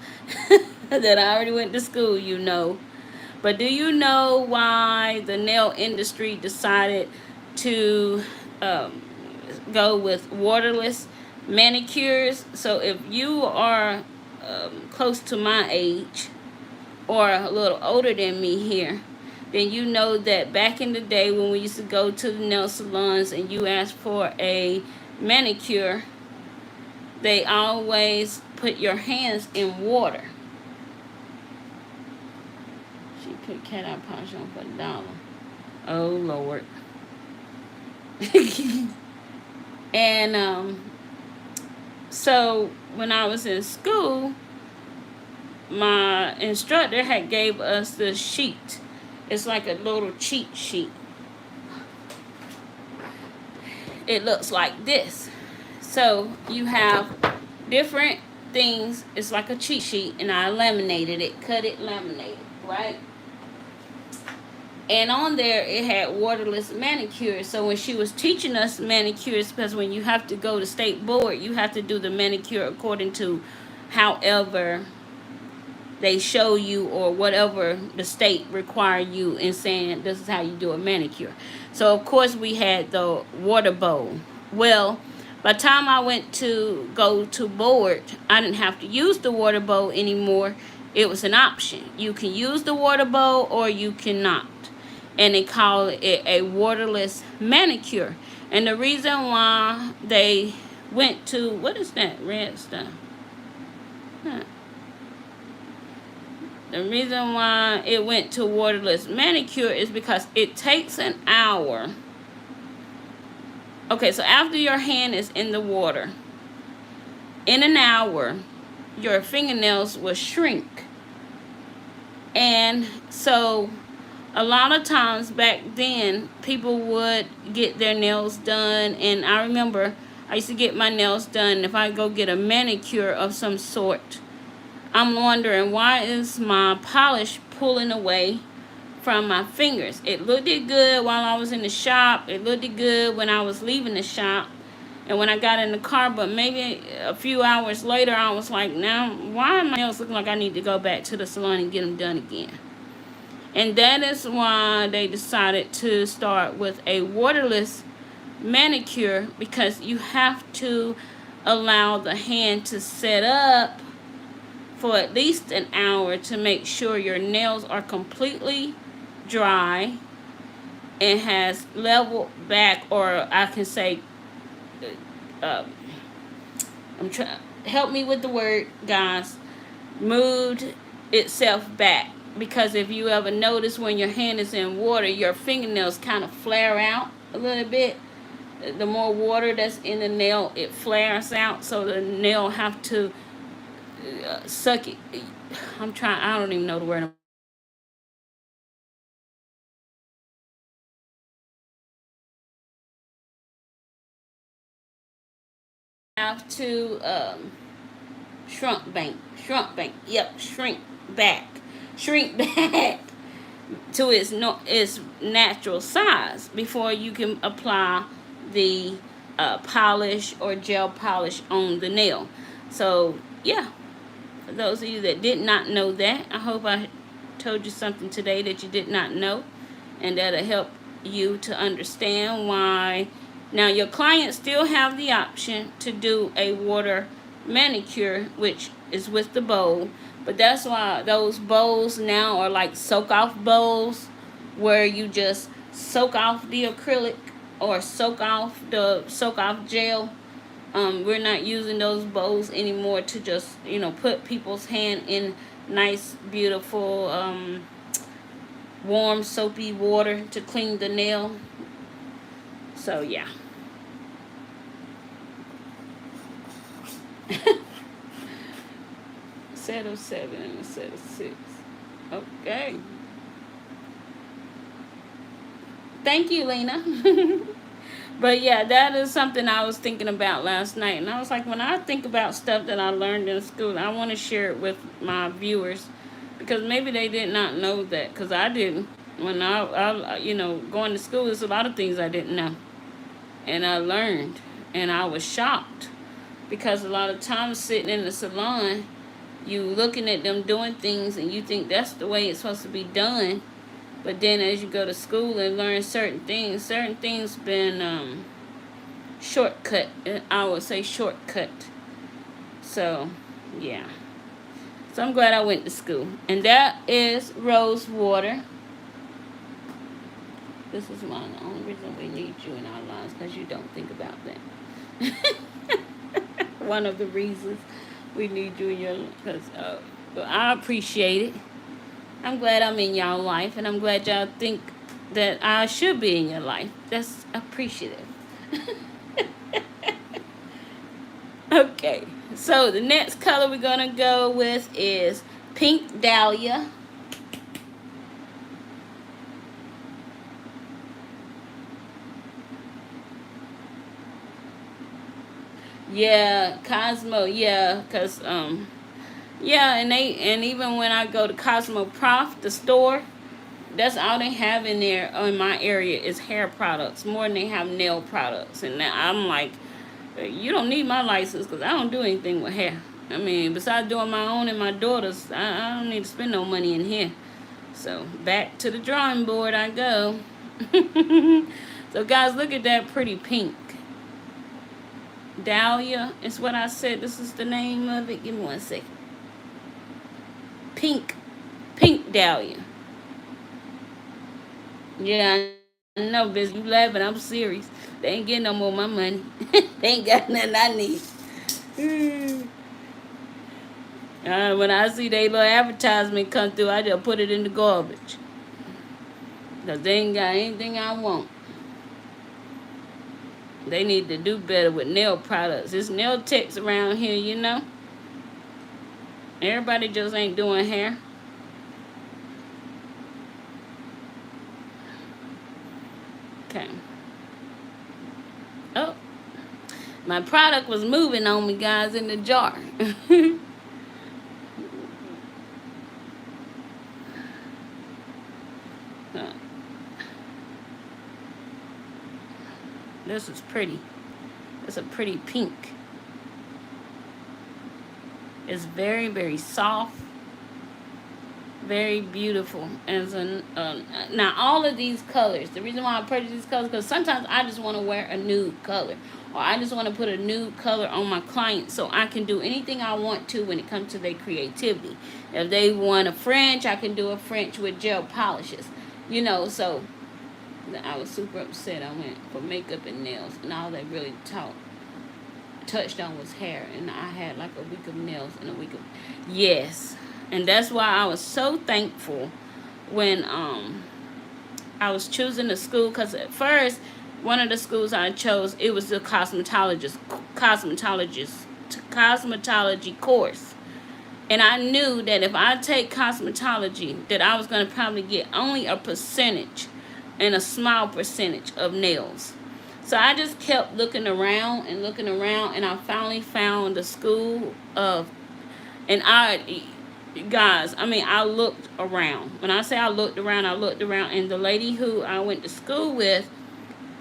that I already went to school, you know, but do you know why the nail industry decided to go with waterless manicures? So if you are close to my age or a little older than me here, then you know that back in the day when we used to go to the nail salons and you asked for a manicure, they always put your hands in water. She put cat eye polish on for $1. Oh Lord. And so when I was in school, my instructor had gave us the sheet. It's like a little cheat sheet. It looks like this. So you have different things. It's like a cheat sheet, and I laminated it, cut it, laminated, right? And on there, it had waterless manicures. So when she was teaching us manicures, because when you have to go to state board, you have to do the manicure according to however they show you, or whatever the state require you in saying this is how you do a manicure. So of course we had the water bowl. Well, by the time I went to go to board, I didn't have to use the water bowl anymore. It was an option. You can use the water bowl or you cannot. And they call it a waterless manicure. And the reason why they went to, what is that red stuff? Huh. The reason why it went to waterless manicure is because it takes an hour. Okay, so after your hand is in the water, in an hour, your fingernails will shrink. And so a lot of times back then, people would get their nails done. And I remember I used to get my nails done. If I go get a manicure of some sort, I'm wondering, why is my polish pulling away from my fingers? It looked good while I was in the shop. It looked good when I was leaving the shop. And when I got in the car, but maybe a few hours later, I was like, now, why are my nails looking like I need to go back to the salon and get them done again? And that is why they decided to start with a waterless manicure, because you have to allow the hand to set up for at least an hour to make sure your nails are completely dry and has leveled back, or I can say, I'm trying, help me with the word, guys, moved itself back. Because if you ever notice, when your hand is in water, your fingernails kind of flare out a little bit. The more water that's in the nail, it flares out, so the nail have to suck it. I don't even know the word. Have to shrink back to its natural size before you can apply the polish or gel polish on the nail. So yeah, for those of you that did not know that, I hope I told you something today that you did not know, and that'll help you to understand why. Now, your clients still have the option to do a water manicure, which is with the bowl, but that's why those bowls now are like soak off bowls, where you just soak off the acrylic or soak off gel. We're not using those bowls anymore to just, put people's hand in nice, beautiful, warm, soapy water to clean the nail. So, yeah. Set of 7 and a set of 6. Okay. Thank you, Lena. But yeah, that is something I was thinking about last night. And I was like, when I think about stuff that I learned in school, I want to share it with my viewers, because maybe they did not know that, because I didn't. When I going to school, there's a lot of things I didn't know. And I learned. And I was shocked, because a lot of times sitting in the salon, you looking at them doing things and you think that's the way it's supposed to be done. But then as you go to school and learn certain things been shortcut. I would say shortcut. So, yeah. So I'm glad I went to school. And that is rose water. This is one of the only reason we need you in our lives, because you don't think about that. One of the reasons we need you in your life. Because I appreciate it. I'm glad I'm in y'all life, and I'm glad y'all think that I should be in your life. That's appreciative. Okay, so the next color we're going to go with is Pink Dahlia. Yeah, Cosmo, yeah, because yeah, and even when I go to Cosmo Prof, the store, that's all they have in there in my area is hair products, more than they have nail products. And I'm like, you don't need my license, because I don't do anything with hair. I mean, besides doing my own and my daughter's, I don't need to spend no money in here. So back to the drawing board I go. So guys, look at that pretty pink. Dahlia is what I said. This is the name of it. Give me 1 second. Pink Dahlia. Yeah, I know, bitch. You laughing? I'm serious. They ain't getting no more of my money. They ain't got nothing I need. When I see they little advertisement come through, I just put it in the garbage, because they ain't got anything I want. They need to do better with nail products. There's nail techs around here, you know. Everybody just ain't doing hair. Okay. Oh, my product was moving on me, guys, in the jar. This is pretty. It's a pretty pink. It's very, very soft. Very beautiful. As now all of these colors, the reason why I purchase these colors, because sometimes I just want to wear a nude color, or I just want to put a nude color on my client so I can do anything I want to when it comes to their creativity. If they want a French, I can do a French with gel polishes, you know. So I was super upset. I went for makeup and nails, and all they really touched on was hair, and I had like a week of nails and a week of yes. And that's why I was so thankful when I was choosing the school, because at first one of the schools I chose, it was the cosmetology course. And I knew that if I take cosmetology, that I was going to probably get only a percentage and a small percentage of nails. So I just kept looking around, and I finally found the school of, and guys, I mean, I looked around. When I say I looked around, and the lady who I went to school with,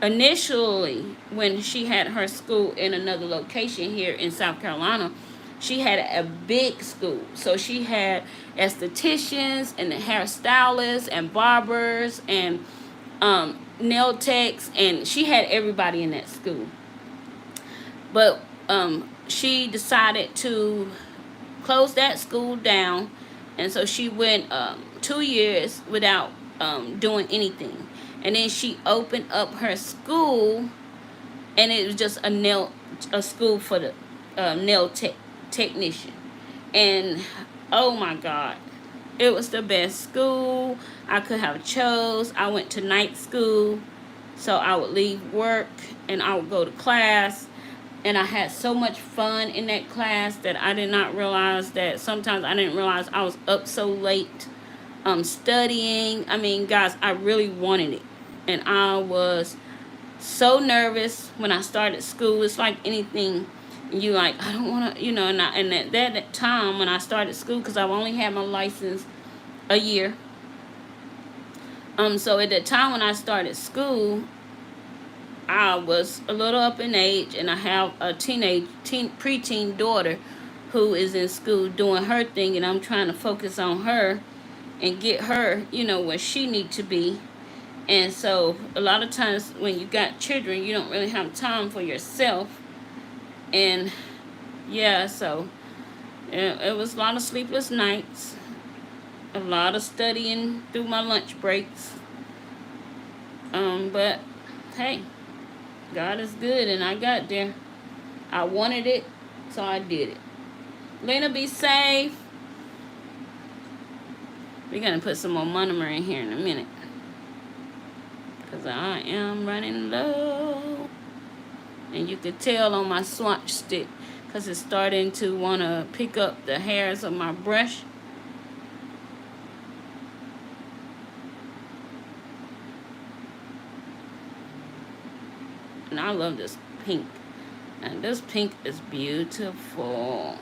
initially, when she had her school in another location here in South Carolina, she had a big school. So she had estheticians and hairstylists and barbers and nail techs, and she had everybody in that school. But she decided to closed that school down, and so she went 2 years without doing anything, and then she opened up her school, and it was just a school for the nail technician. And oh my God, it was the best school I could have chose. I went to night school, so I would leave work and I would go to class. And I had so much fun in that class that I did not realize that sometimes I didn't realize I was up so late studying. I mean, guys, I really wanted it. And I was so nervous when I started school. It's like anything. You like, I don't want to, you know, and at that time when I started school, because I've only had my license a year. So at the time when I started school, I was a little up in age, and I have a preteen daughter who is in school doing her thing, and I'm trying to focus on her and get her, you know, where she needs to be. And so a lot of times when you got children, you don't really have time for yourself. And yeah, so it was a lot of sleepless nights, a lot of studying through my lunch breaks. But hey, God is good, and I got there. I wanted it, so I did it. Lena, be safe. We're going to put some more monomer in here in a minute, because I am running low. And you can tell on my Swatch stick, because it's starting to want to pick up the hairs of my brush. And I love this pink. And this pink is beautiful.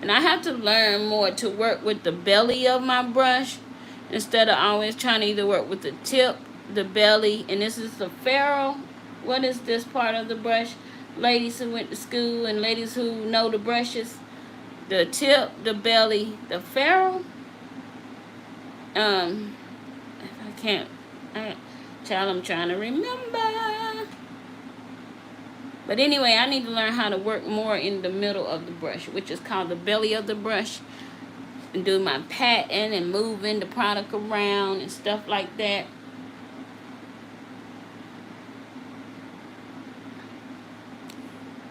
And I have to learn more to work with the belly of my brush, instead of always trying to either work with the tip, the belly, and this is the ferrule. What is this part of the brush? Ladies who went to school and ladies who know the brushes. The tip, the belly, the ferrule. If I can't, child, I'm trying to remember. But anyway, I need to learn how to work more in the middle of the brush, which is called the belly of the brush, and do my patting and moving the product around and stuff like that.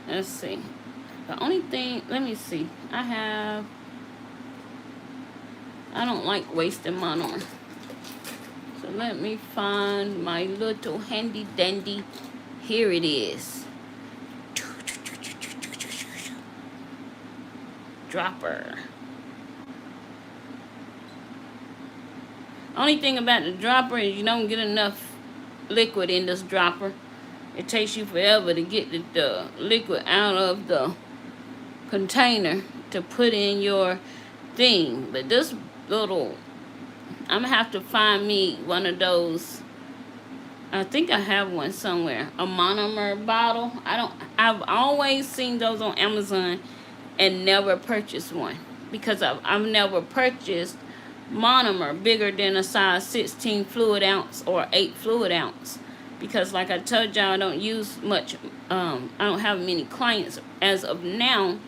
Let's see. The only thing, let me see. I don't like wasting monomer. So let me find my little handy dandy. Here it is. Dropper. Only thing about the dropper is you don't get enough liquid in this dropper. It takes you forever to get the liquid out of the container to put in your thing. But this little I'm gonna have to find me one of those. I think I have one somewhere. A monomer bottle. I've always seen those on Amazon and never purchased one because I've never purchased monomer bigger than a size 16 fluid ounce or 8 fluid ounce, because like I told y'all, I don't use much. I don't have many clients as of now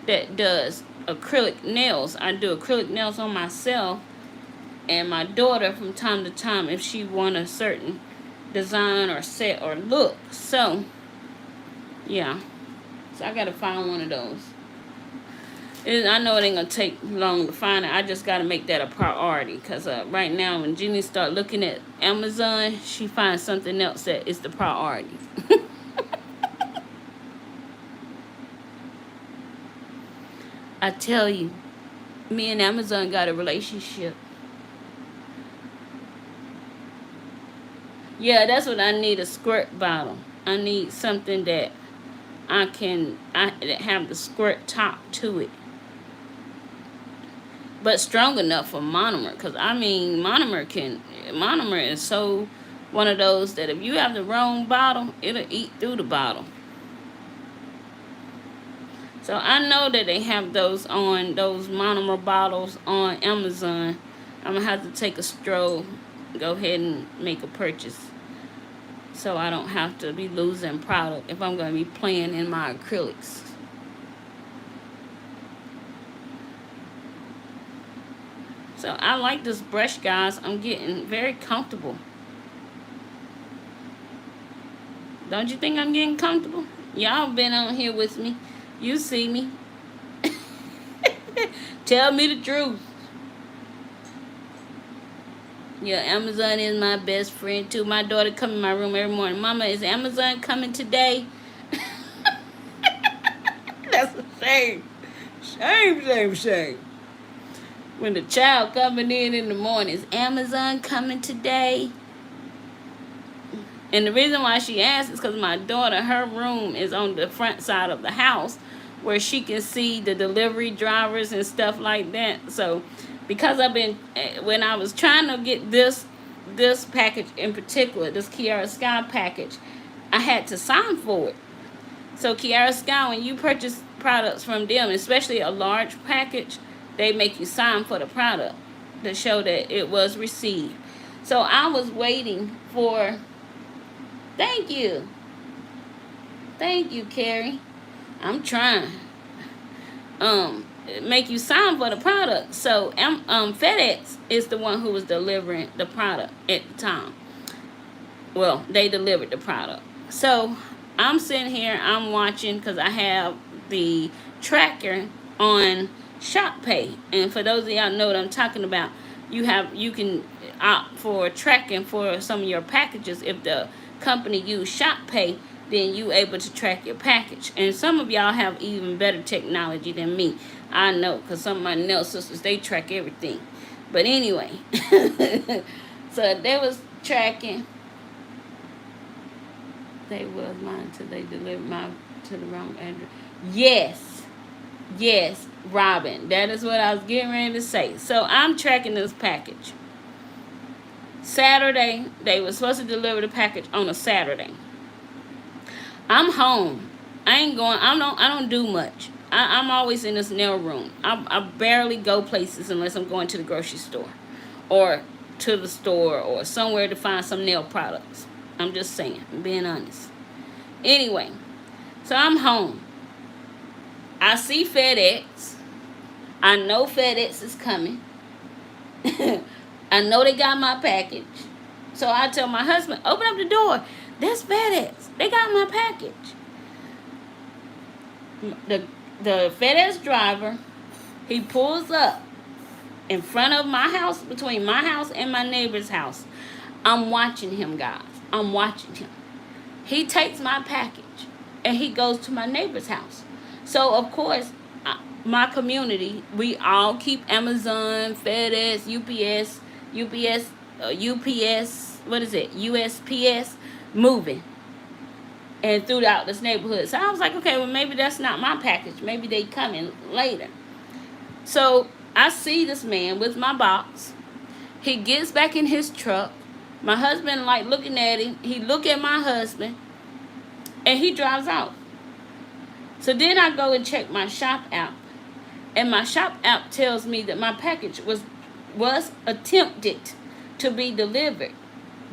that does acrylic nails. I do acrylic nails on myself and my daughter from time to time if she want a certain design or set or look. So yeah, so I gotta find one of those. I know it ain't gonna take long to find it. I just gotta make that a priority, because right now when Jeannie start looking at Amazon, she finds something else that is the priority. I tell you, me and Amazon got a relationship. Yeah, that's what I need, a squirt bottle. I need something that that have the squirt top to it, but strong enough for monomer. Because I mean, monomer is so one of those that if you have the wrong bottle, it'll eat through the bottle. So I know that they have those monomer bottles on Amazon. I'm gonna have to take a stroll, go ahead and make a purchase, so I don't have to be losing product if I'm gonna be playing in my acrylics. So I like this brush, guys. I'm getting very comfortable. Don't you think I'm getting comfortable? Y'all been on here with me. You see me. Tell me the truth. Yeah, Amazon is my best friend too. My daughter come in my room every morning. Mama, is Amazon coming today? That's a shame. Shame. When the child coming in the morning, is Amazon coming today? And the reason why she asked is because my daughter, her room is on the front side of the house where she can see the delivery drivers and stuff like that. So because when I was trying to get this package in particular, this Kiara Sky package, I had to sign for it. So Kiara Sky, when you purchase products from them, especially a large package, they make you sign for the product to show that it was received. So I was waiting for, thank you, Carrie. I'm trying. Make you sign for the product. So FedEx is the one who was delivering the product at the time. Well, they delivered the product. So I'm sitting here, I'm watching, because I have the tracker on Shop Pay. And for those of y'all know what I'm talking about, you can opt for tracking for some of your packages. If the company use Shop Pay, then you able to track your package. And some of y'all have even better technology than me. I know, because some of my nail sisters, they track everything. But anyway, so they was tracking. They was mine until they delivered mine to the wrong address. Yes, Robin. That is what I was getting ready to say. So I'm tracking this package. Saturday, they were supposed to deliver the package on a Saturday. I'm home. I don't do much. I'm always in this nail room. I barely go places unless I'm going to the grocery store or to the store or somewhere to find some nail products. I'm just saying. I'm being honest. Anyway, so I'm home. I see FedEx. I know FedEx is coming. I know they got my package. So I tell my husband, open up the door. That's FedEx. They got my package. The FedEx driver, he pulls up in front of my house, between my house and my neighbor's house. I'm watching him, guys. I'm watching him. He takes my package and he goes to my neighbor's house. So, of course, my community, we all keep Amazon, FedEx, UPS, USPS moving and throughout this neighborhood. So I was like, okay, well, maybe that's not my package. Maybe they coming later. So I see this man with my box, He gets back in his truck. My husband like looking at him. He look at my husband, and he drives out. So then I go and check my shop app, and my shop app tells me that my package was attempted to be delivered,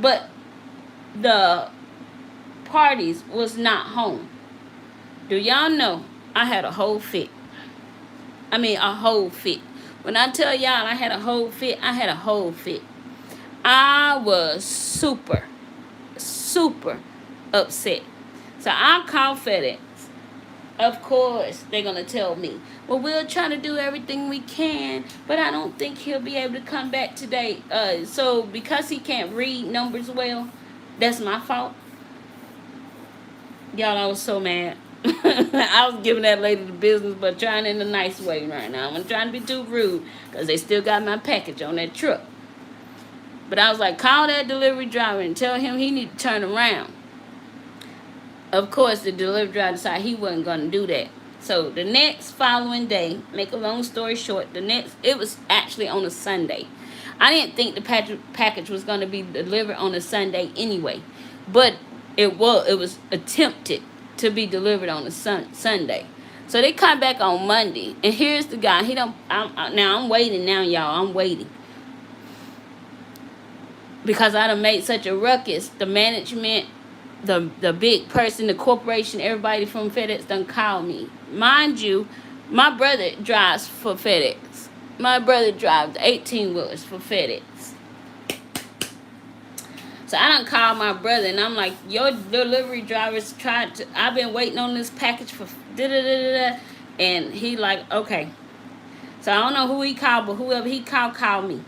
but the parties was not home. Do y'all know I had a whole fit? I mean, a whole fit. When I tell y'all I had a whole fit, I had a whole fit. I was super, super upset. So I called FedEx. Of course, they're going to tell me, well, we'll try to do everything we can, but I don't think he'll be able to come back today. So because he can't read numbers well, that's my fault. Y'all, I was so mad. I was giving that lady the business, but trying in a nice way right now. I'm trying to be too rude because they still got my package on that truck. But I was like, call that delivery driver and tell him he need to turn around. Of course, the delivery driver decided he wasn't going to do that. So the next following day, make a long story short, it was actually on a Sunday. I didn't think the package was going to be delivered on a Sunday anyway. But it was attempted to be delivered on a Sunday. So they come back on Monday, and here's the guy. I'm waiting now, y'all. I'm waiting because I done made such a ruckus. The management, the big person, the corporation, everybody from FedEx done called me. Mind you, my brother drives for FedEx. My brother drives 18-wheelers for FedEx. So I done called my brother, and I'm like, your delivery drivers I've been waiting on this package for da-da-da-da-da. And he like, okay. So I don't know who he called, but whoever he called me.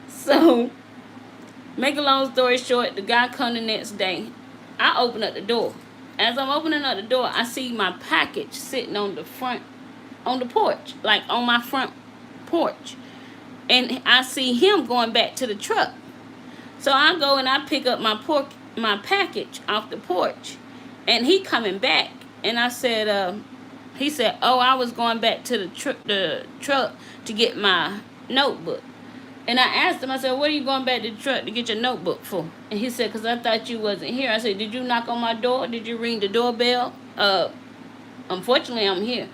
So, make a long story short, the guy come the next day. I open up the door. As I'm opening up the door, I see my package sitting on the porch, like on my front porch. And I see him going back to the truck. So I go and I pick up my package off the porch. And he coming back. And I said, he said, oh, I was going back to the truck to get my notebook. And I asked him, I said, what are you going back to the truck to get your notebook for? And he said, because I thought you wasn't here. I said, did you knock on my door? Did you ring the doorbell? Unfortunately, I'm here.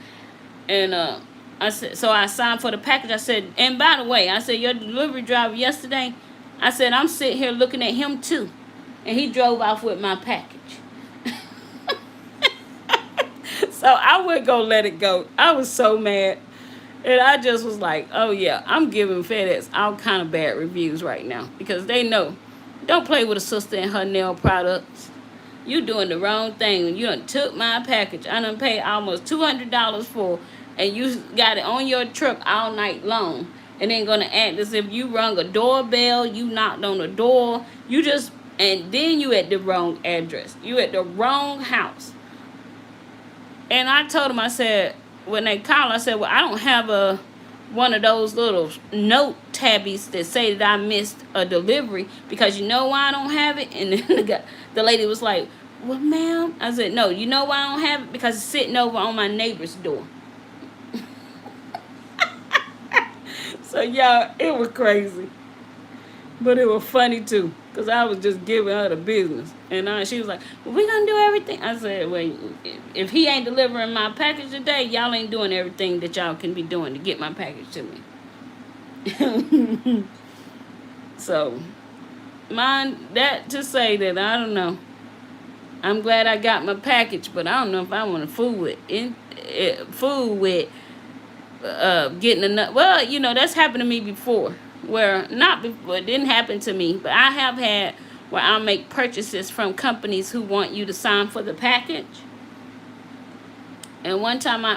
And I said, so I signed for the package. I said, and by the way, I said, your delivery driver yesterday, I said, I'm sitting here looking at him too. And he drove off with my package. So I wasn't going to let it go. I was so mad. And I just was like, oh yeah, I'm giving FedEx all kind of bad reviews right now. Because they know, don't play with a sister and her nail products. You doing the wrong thing. You done took my package. I done paid almost $200 for, and you got it on your truck all night long. And then gonna act as if you rung a doorbell, you knocked on the door, and then you at the wrong address. You at the wrong house. And I told him, I said, when they called, I said, well, I don't have one of those little note tabbies that say that I missed a delivery, because you know why I don't have it? And then the lady was like, well, ma'am. I said, no, you know why I don't have it? Because it's sitting over on my neighbor's door. So, y'all, it was crazy. But it was funny, too, because I was just giving her the business. And she was like, well, we going to do everything. I said, well, if he ain't delivering my package today, y'all ain't doing everything that y'all can be doing to get my package to me. So, that to say that, I don't know. I'm glad I got my package, but I don't know if I want to fool with getting enough. Well, you know, that's happened to me before. Where, not before, it didn't happen to me, but I have had where I make purchases from companies who want you to sign for the package. And one time I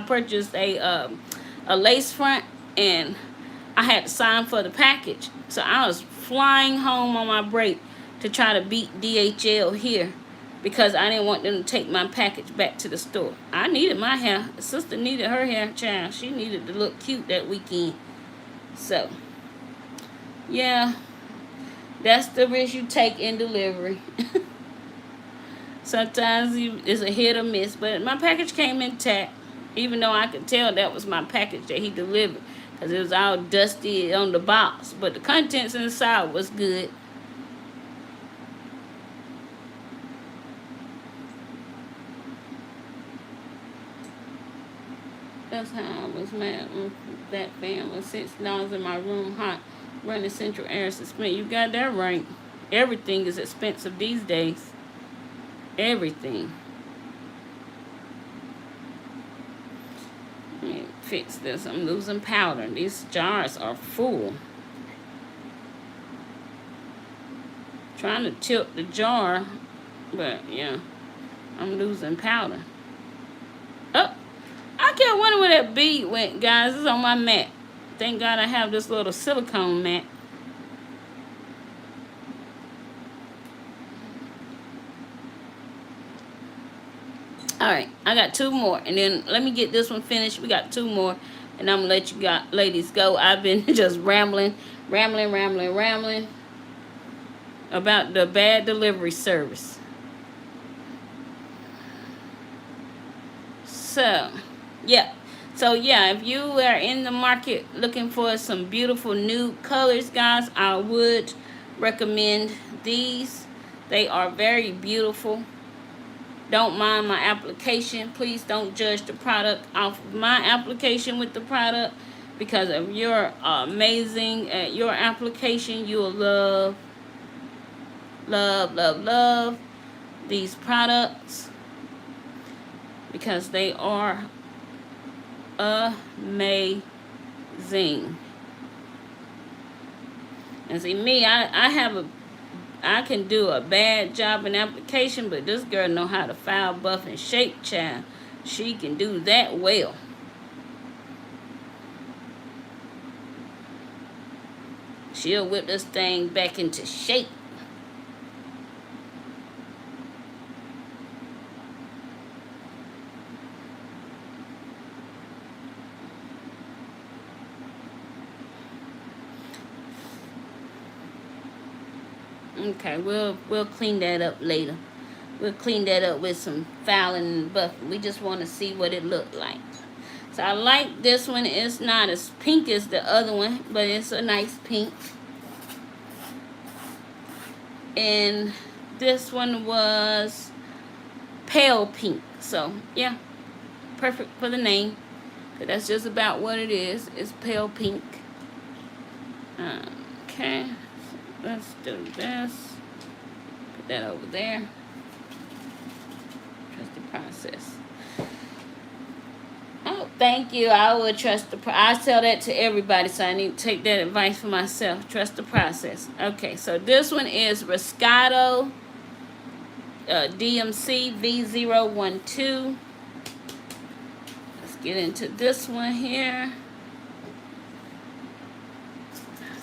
purchased a lace front, and I had to sign for the package. So I was flying home on my break to try to beat DHL here, because I didn't want them to take my package back to the store. I needed my hair. The sister needed her hair, child. She needed to look cute that weekend. So, yeah, that's the risk you take in delivery. Sometimes it's a hit or miss, but my package came intact, even though I could tell that was my package that he delivered. because it was all dusty on the box. But the contents inside was good. That's how I was mad when that fan was $6 in my room hot, running central air suspension. You got that right. Everything is expensive these days. Everything. Let me fix this. I'm losing powder. These jars are full. Trying to tilt the jar, but yeah, I'm losing powder. Oh, I kept wondering where that bead went, guys. It's on my mat. Thank God I have this little silicone mat. Alright, I got 2 more. And then let me get this one finished. We got 2 more. And I'm going to let you ladies go. I've been just rambling about the bad delivery service. So, yeah. So, yeah, if you are in the market looking for some beautiful nude colors, guys, I would recommend these. They are very beautiful. Don't mind my application. Please don't judge the product off of my application with the product, because if you're amazing at your application, you will love these products, because they are amazing. And see, me, I can do a bad job in application, but this girl know how to file, buff, and shape, child. She can do that well. She'll whip this thing back into shape. Okay, we'll clean that up later. We'll clean that up with some filing and buffing. We just want to see what it looked like. So I like this one. It's not as pink as the other one, but it's a nice pink. And this one was pale pink. So yeah, perfect for the name. But that's just about what it is. It's pale pink. Okay. Let's do this. Put that over there. Trust the process. Oh, thank you. I would trust the process. I tell that to everybody, so I need to take that advice for myself. Trust the process. Okay, so this one is Riscato DMC V012. Let's get into this one here.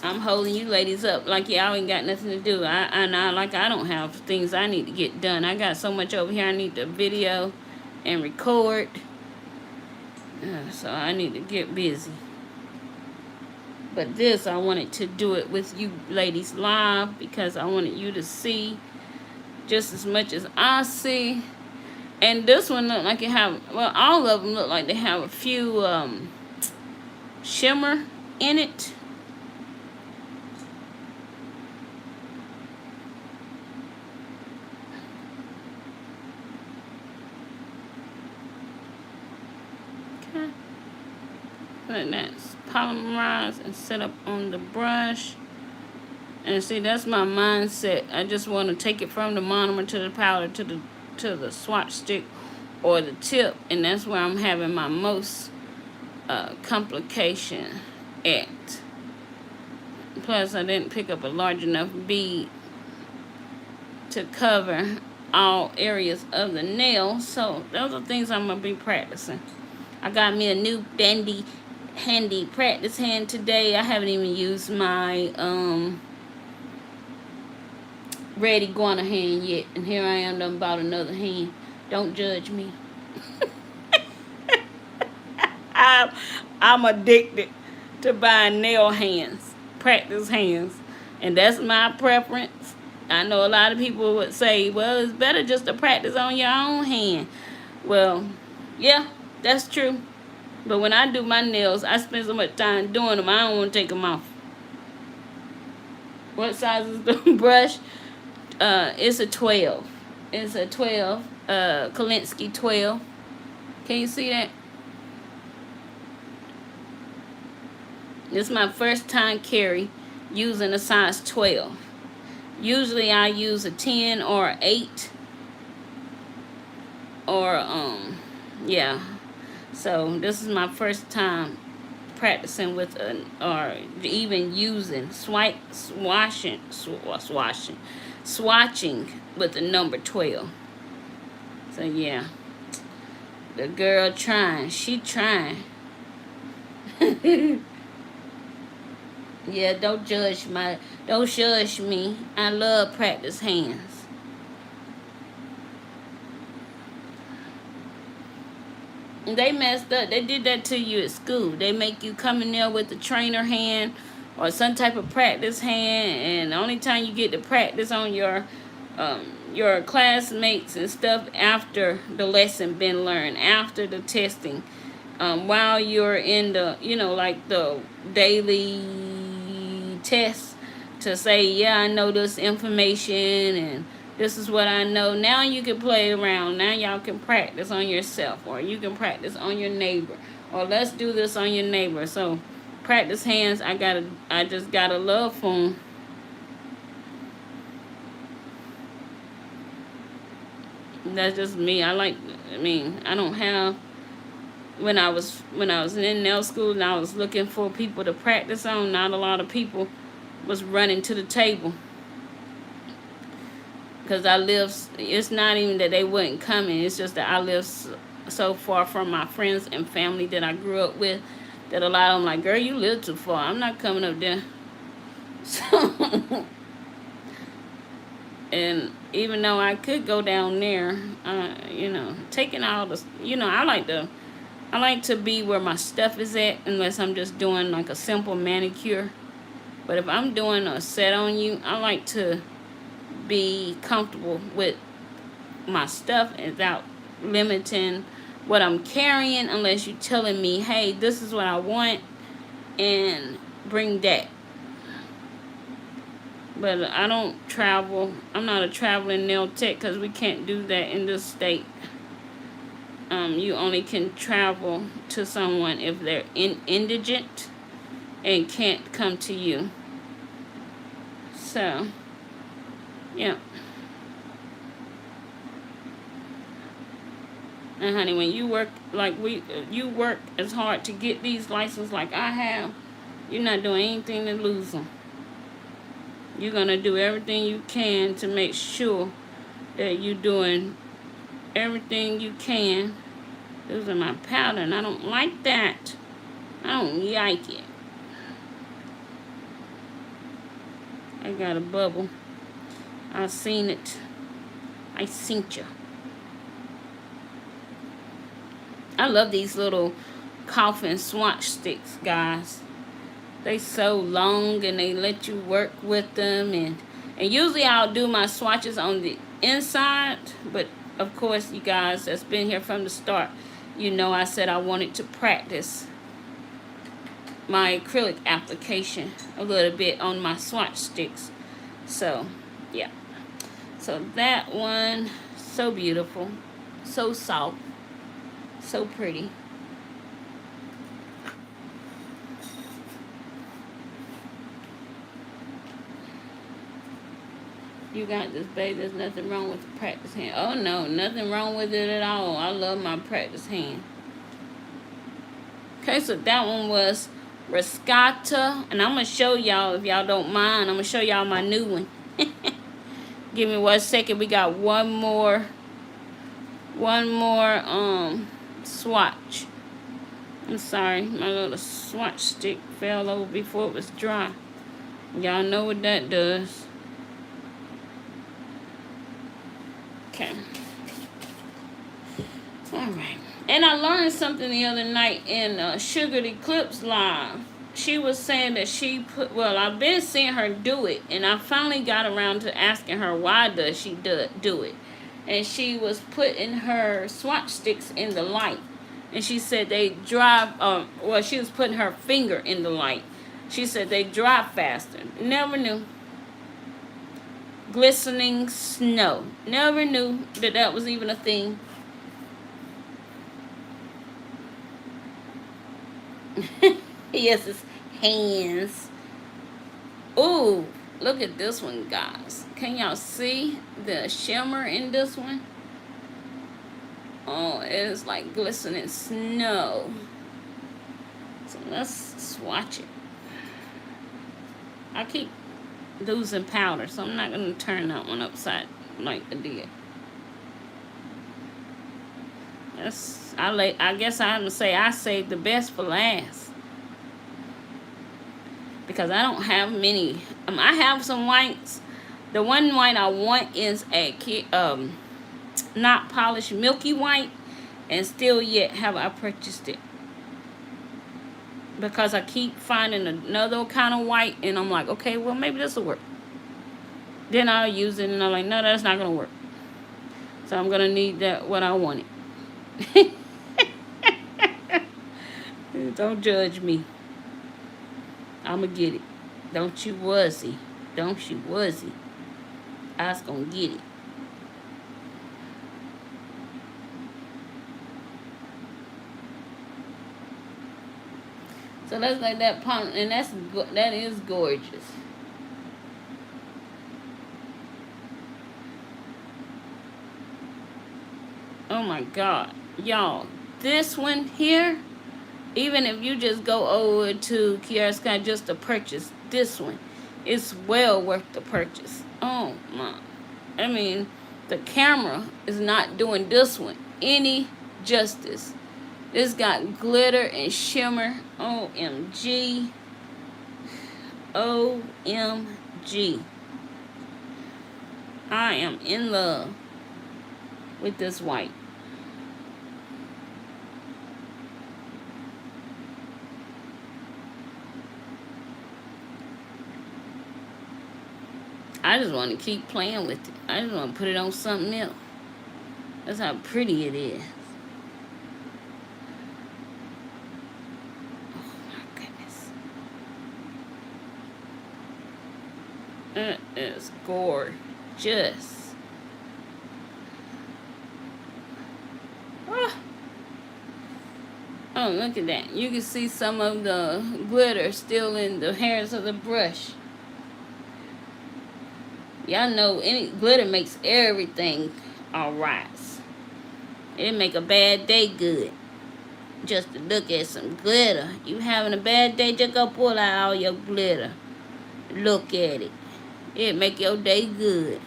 I'm holding you ladies up like y'all ain't got nothing to do. I don't have things I need to get done. I got so much over here I need to video and record. So I need to get busy. But this, I wanted to do it with you ladies live, because I wanted you to see just as much as I see. And this one looked like it have, well, all of them look like they have a few shimmer in it. Let that polymerize and set up on the brush. And see, that's my mindset. I just want to take it from the monomer to the powder to the swatch stick or the tip, and that's where I'm having my most complication at. Plus, I didn't pick up a large enough bead to cover all areas of the nail. So those are things I'm gonna be practicing. I got me a new handy practice hand today. I haven't even used my Ready Guana hand yet, and here I am done bought another hand. Don't judge me. I'm addicted to buying nail hands, practice hands, and that's my preference. I know a lot of people would say, well, it's better just to practice on your own hand. Well, yeah, that's true. But when I do my nails, I spend so much time doing them, I don't want to take them off. What size is the brush? It's a 12. It's a 12. Kolinsky 12. Can you see that? This is my first time carry using a size 12. Usually I use a 10 or 8. Or, yeah. So this is my first time practicing with or even using swatching with the number 12. So yeah, the girl trying, she trying. Yeah, don't judge me. I love practice hands. They messed up. They did that to you at school. They make you come in there with the trainer hand or some type of practice hand, and the only time you get to practice on your classmates and stuff after the lesson been learned, after the testing, while you're in the, like the daily test to say, yeah, I know this information and this is what I know. Now you can play around. Now y'all can practice on yourself, or you can practice on your neighbor, or let's do this on your neighbor. So practice hands, I just got a love for them. That's just me. I don't have, when I was in nail school and I was looking for people to practice on, not a lot of people was running to the table. Because I live, it's not even that they wasn't coming, it's just that I live so far from my friends and family that I grew up with, that a lot of them like, girl, you live too far, I'm not coming up there. So, and even though I could go down there, taking all the, I like to be where my stuff is at, unless I'm just doing like a simple manicure. But if I'm doing a set on you, I like to be comfortable with my stuff without limiting what I'm carrying, unless you're telling me, hey, this is what I want, and bring that. But I don't travel. I'm not a traveling nail tech because we can't do that in this state. You only can travel to someone if they're indigent and can't come to you. So, yeah. And honey, when you work like you work as hard to get these licenses like I have, you're not doing anything to lose them. You're going to do everything you can to make sure that you're doing everything you can. Those are my powder, and I don't like that. I don't like it. I got a bubble. I seen it. I seen you. I love these little coffin swatch sticks, guys. They so long and they let you work with them, and usually I'll do my swatches on the inside, but of course you guys that's been here from the start, I said I wanted to practice my acrylic application a little bit on my swatch sticks. So yeah, so that one, so beautiful, so soft, so pretty. You got this, babe. There's nothing wrong with the practice hand. Oh, no. Nothing wrong with it at all. I love my practice hand. Okay, so that one was Riscata. And I'm going to show y'all, if y'all don't mind, I'm going to show y'all my new one. Give me 1 second. We got one more swatch. I'm sorry. My little swatch stick fell over before it was dry. Y'all know what that does. Okay. Alright. And I learned something the other night in Sugar Eclipse Live. She was saying that I've been seeing her do it, and I finally got around to asking her why does she do it. And she was putting her swatch sticks in the light. And she said they dry, well, she was putting her finger in the light. She said they dry faster. Never knew. Glistening snow. Never knew that that was even a thing. Yes, it's hands. Ooh, look at this one, guys. Can y'all see the shimmer in this one? Oh, it is like glistening snow. So let's swatch it. I keep losing powder, so I'm not going to turn that one upside like I did. I guess I'm gonna say I saved the best for last, because I don't have many. I have some whites. The one white I want is a not polished milky white, and still yet have I purchased it, because I keep finding another kind of white, and I'm like, okay, well, maybe this will work. Then I'll use it, and I'm like, no, that's not gonna work. So I'm gonna need that what I wanted. Don't judge me. I'ma get it. Don't you wussy. Don't you wussy. I was gonna get it. So that's like that pump, and that is gorgeous. Oh my God, y'all! This one here, even if you just go over to Kiara Sky just to purchase this one, it's well worth the purchase. Oh my! I mean, the camera is not doing this one any justice. This got glitter and shimmer. OMG. OMG. I am in love with this white. I just want to keep playing with it. I just want to put it on something else. That's how pretty it is. Oh my goodness. It is gorgeous. Oh, look at that. You can see some of the glitter still in the hairs of the brush. Y'all know any glitter makes everything alright. It make a bad day good. Just to look at some glitter. You having a bad day, just go pull out all your glitter. Look at it. It make your day good.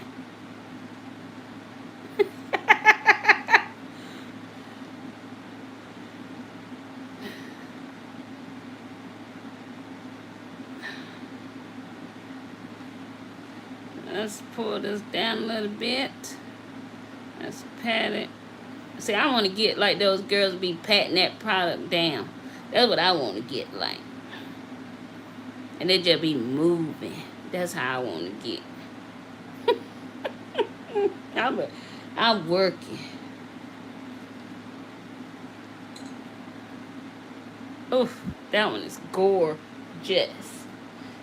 Let's pull this down a little bit. Let's pat it. See, I want to get like those girls be patting that product down. That's what I want to get like. And they just be moving. That's how I want to get. I'm working. Oof, that one is gorgeous.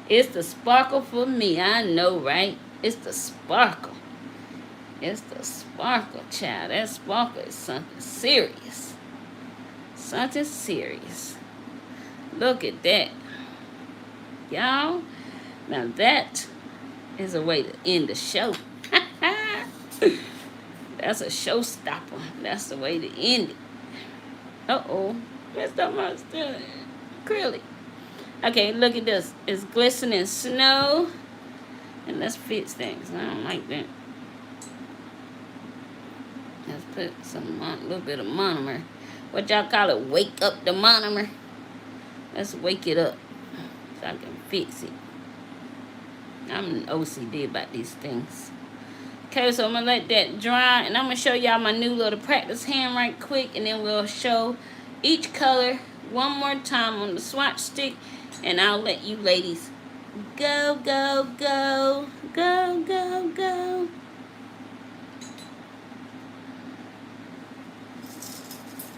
It's the sparkle for me. I know, right? It's the sparkle. It's the sparkle, child. That sparkle is something serious. Something serious. Look at that. Y'all, now that is a way to end the show. That's a showstopper. That's the way to end it. Uh-oh. Mr. Mustard. Acrylic. Okay, look at this. It's glistening snow. And let's fix things. I don't like that. Let's put a little bit of monomer. What y'all call it? Wake up the monomer. Let's wake it up so I can fix it. I'm an OCD about these things. Okay, so I'm going to let that dry. And I'm going to show y'all my new little practice hand right quick. And then we'll show each color one more time on the swatch stick. And I'll let you ladies go, go, go, go, go, go.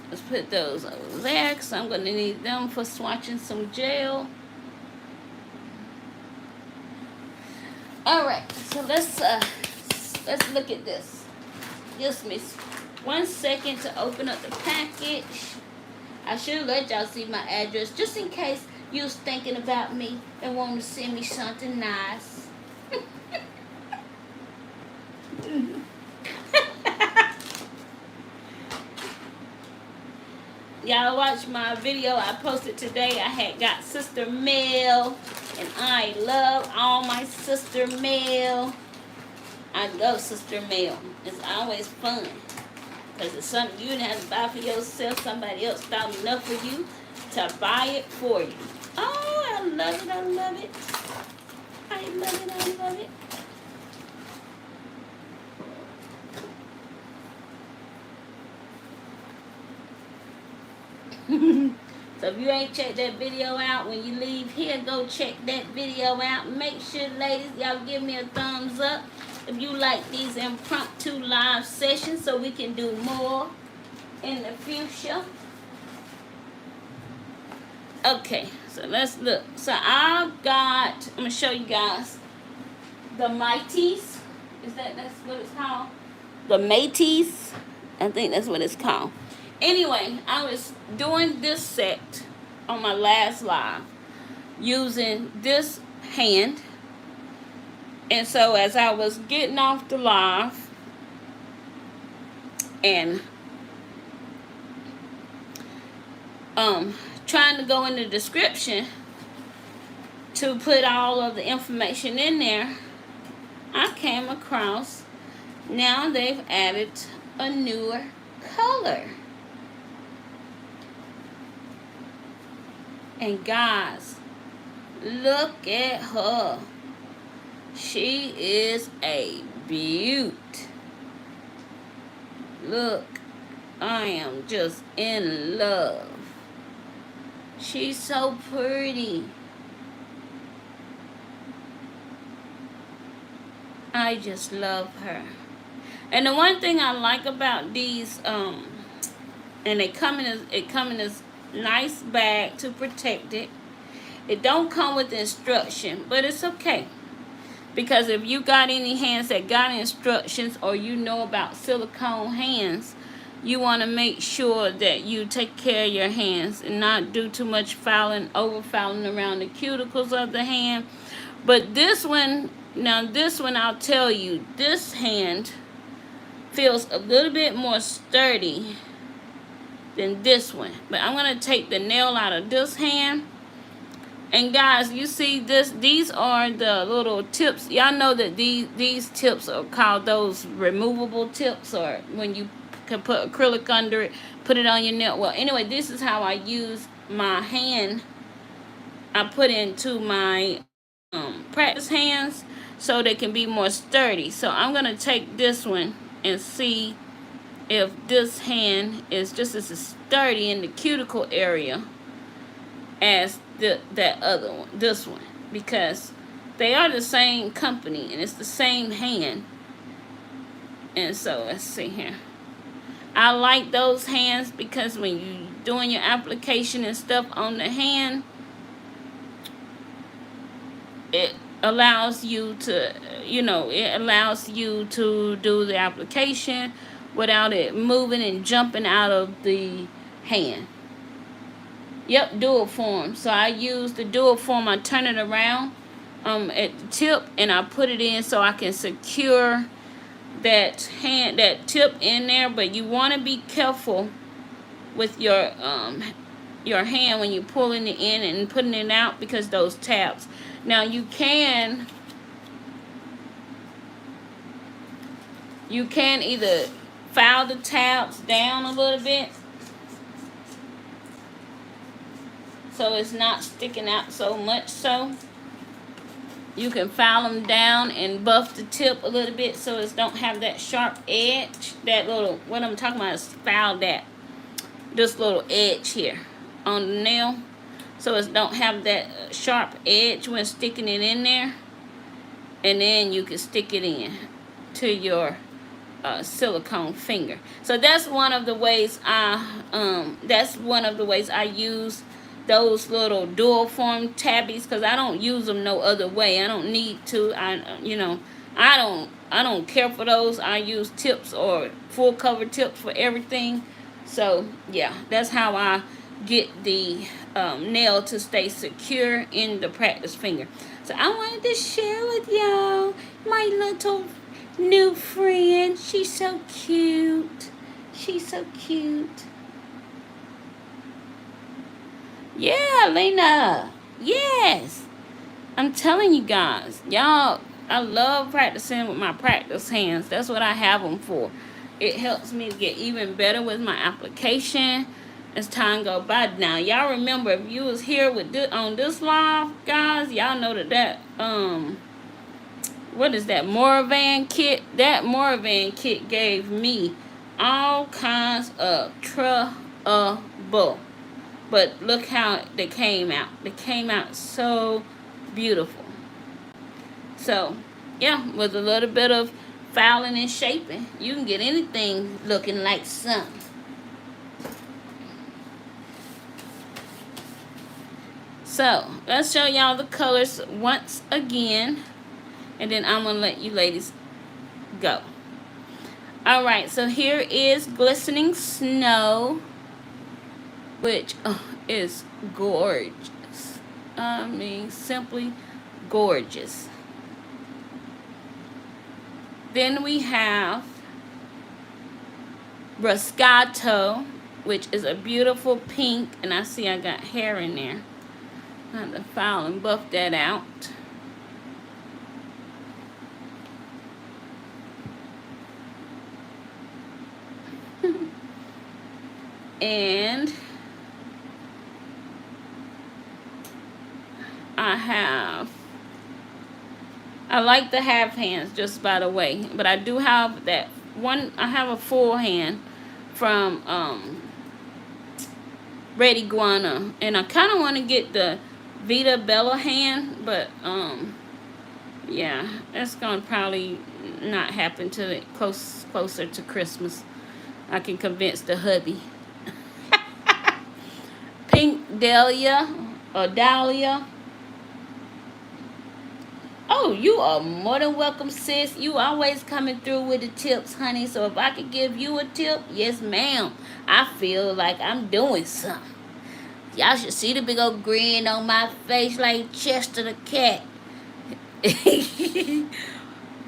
Let's put those over there because I'm going to need them for swatching some gel. All right, so let's look at this. Give me 1 second to open up the package. I should let y'all see my address just in case you was thinking about me and want to send me something nice. Y'all watch my video I posted today. I had got sister mail, and I love all my sister mail. I love sister mail. It's always fun because it's something you didn't have to buy for yourself. Somebody else thought enough for you to buy it for you. Oh, I love it. I love it. I love it. I love it. So if you ain't checked that video out, when you leave here, go check that video out. Make sure, ladies, y'all give me a thumbs up if you like these impromptu live sessions so we can do more in the future. Okay, so let's look. So I'm going to show you guys the Mighties. That's what it's called? The Mateys. I think that's what it's called. Anyway, I was doing this set on my last live using this hand. And so as I was getting off the live and trying to go in the description to put all of the information in there, I came across, now they've added a newer color. And guys, look at her. She is a beaut. Look, I am just in love. She's so pretty. I just love her. And the one thing I like about these, and it come in this nice bag to protect it. It don't come with instruction, but it's okay. Because if you got any hands that got instructions or you know about silicone hands, you want to make sure that you take care of your hands and not do too much fouling, over fouling around the cuticles of the hand. But this one, now this one I'll tell you, this hand feels a little bit more sturdy than this one. But I'm going to take the nail out of this hand. And guys, you see this, these are the little tips. Y'all know that these tips are called those removable tips, or when you can put acrylic under it, put it on your nail. Well, anyway, this is how I use my hand. I put into my practice hands so they can be more sturdy. So I'm going to take this one and see if this hand is just as sturdy in the cuticle area as that other one, this one, because they are the same company and it's the same hand. And so let's see here. I like those hands because when you're doing your application and stuff on the hand, it allows you to, it allows you to do the application without it moving and jumping out of the hand. Yep, dual form. So I use the dual form. I turn it around at the tip and I put it in so I can secure that tip in there. But you want to be careful with your hand when you're pulling it in and putting it out, because those tabs. Now you can either file the tabs down a little bit so it's not sticking out so much. So you can file them down and buff the tip a little bit so it don't have that sharp edge. That little, what I'm talking about is file this little edge here on the nail, so it don't have that sharp edge when sticking it in there. And then you can stick it in to your silicone finger. So that's one of the ways I use those little dual form tabbies, because I don't use them no other way. I don't need to. I don't care for those. I use tips or full cover tips for everything. So yeah, that's how I get the nail to stay secure in the practice finger. So I wanted to share with y'all my little new friend. She's so cute. She's so cute. Yeah, Lena. Yes. I'm telling you guys. Y'all, I love practicing with my practice hands. That's what I have them for. It helps me to get even better with my application as time go by. Now, y'all remember, if you was here with on this live, guys, y'all know that what is that, Moravan kit? That Moravan kit gave me all kinds of trouble. But look how they came out. They came out so beautiful. So, yeah, with a little bit of filing and shaping, you can get anything looking like something. So, let's show y'all the colors once again. And then I'm going to let you ladies go. Alright, so here is Glistening Snow, which is gorgeous. I mean, simply gorgeous. Then we have Bruscato, which is a beautiful pink. And I see I got hair in there. I have to file and buff that out. And I like the half hands, just by the way, but I do have that one. I have a full hand from Red Iguana, and I kind of want to get the Vita Bella hand, but yeah, that's gonna probably not happen till it closer to Christmas. I can convince the hubby. Pink Dahlia or Dahlia. Oh, you are more than welcome, sis. You always coming through with the tips, honey. So if I could give you a tip, yes, ma'am. I feel like I'm doing something. Y'all should see the big old grin on my face like Chester the cat.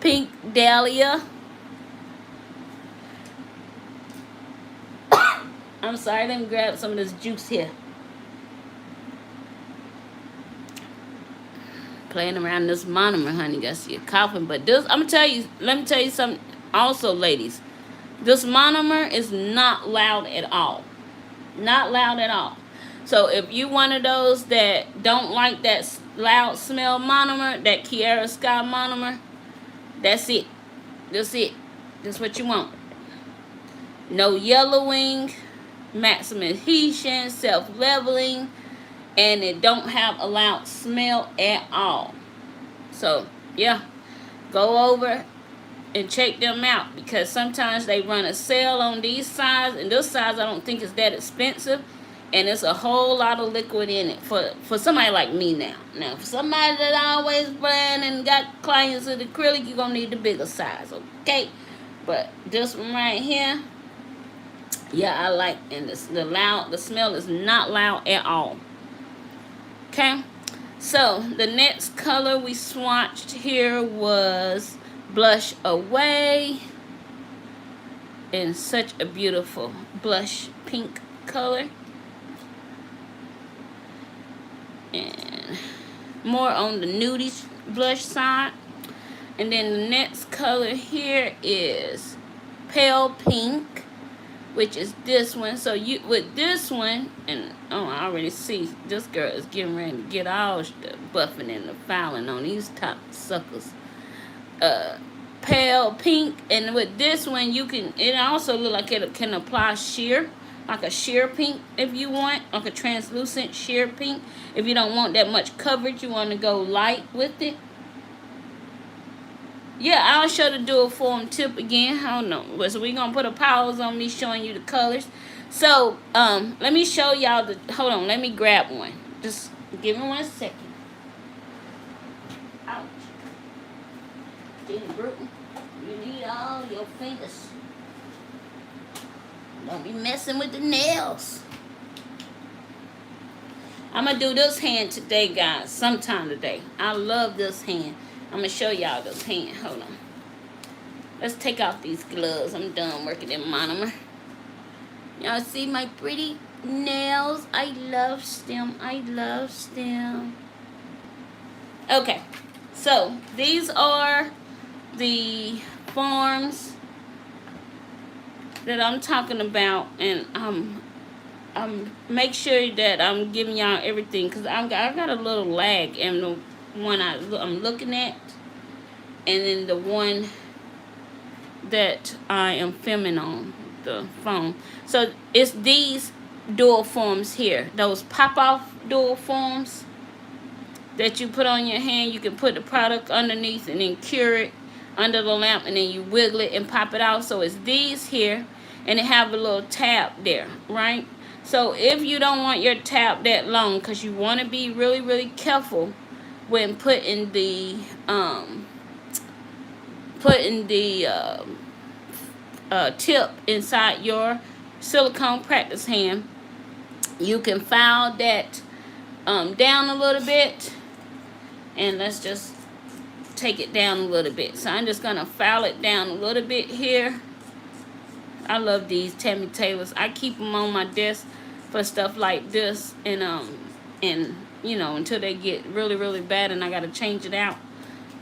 Pink Dahlia. I'm sorry, let me grab some of this juice here. Playing around this monomer, honey. Got see it coughing. But this, let me tell you something also, ladies. This monomer is not loud at all. Not loud at all. So if you one of those that don't like that loud smell monomer, that Kiara Sky monomer, that's it. That's it. That's what you want. No yellowing, maximum adhesion, self-leveling, and it don't have a loud smell at all. So, yeah, go over and check them out, because sometimes they run a sale on these size, and this size I don't think is that expensive, and it's a whole lot of liquid in it for somebody like me now. Now, for somebody that always brand and got clients with acrylic, you're going to need the bigger size, okay? But this one right here, yeah, I like, and the smell is not loud at all. Okay, so the next color we swatched here was Blush Away, in such a beautiful blush pink color, and more on the nudie blush side. And then the next color here is Pale Pink, which is this one. So you with this one, and oh, I already see this girl is getting ready to get all the buffing and the filing on these top suckers. Pale Pink, and with this one you can, it also look like it can apply sheer, like a sheer pink if you want, like a translucent sheer pink. If you don't want that much coverage, you want to go light with it. yeah, I'll show the dual form tip again. Hold on. So we're gonna put a pause on me showing you the colors. So let me show y'all the. Hold on, let me grab one. Just give me 1 second. Ouch. Jenny Bruton, you need all your fingers. Don't be messing with the nails. I'm gonna do this hand today, guys. Sometime today. I love this hand. I'm gonna show y'all this hand. Hold on. Let's take off these gloves. I'm done working in monomer. Y'all see my pretty nails? I love them. I love them. Okay. So these are the forms that I'm talking about, and make sure that I'm giving y'all everything, because I got a little lag in the one I'm looking at, and then the one that I am filming on the phone. So it's these dual forms here, those pop off dual forms that you put on your hand. You can put the product underneath and then cure it under the lamp, and then you wiggle it and pop it out. So it's these here, and they have a little tab there, right? So if you don't want your tab that long, because you want to be really, really careful when putting the tip inside your silicone practice hand, you can file that down a little bit, and let's just take it down a little bit. So I'm just gonna file it down a little bit here. I love these Tammy Taylors. I keep them on my desk for stuff like this, and you know, until they get really, really bad and I gotta change it out.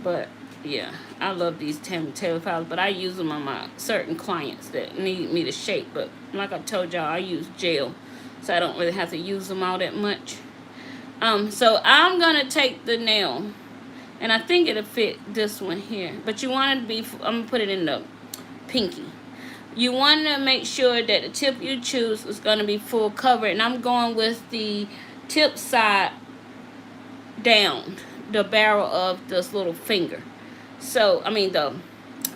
But yeah, I love these Tammy Taylor files, but I use them on my certain clients that need me to shape. But like I told y'all, I use gel, so I don't really have to use them all that much. So I'm gonna take the nail, and I think it'll fit this one here, but you want it to be, I'm gonna put it in the pinky. You want to make sure that the tip you choose is going to be full cover, and I'm going with the tip side down, the barrel of this little finger. So, I mean the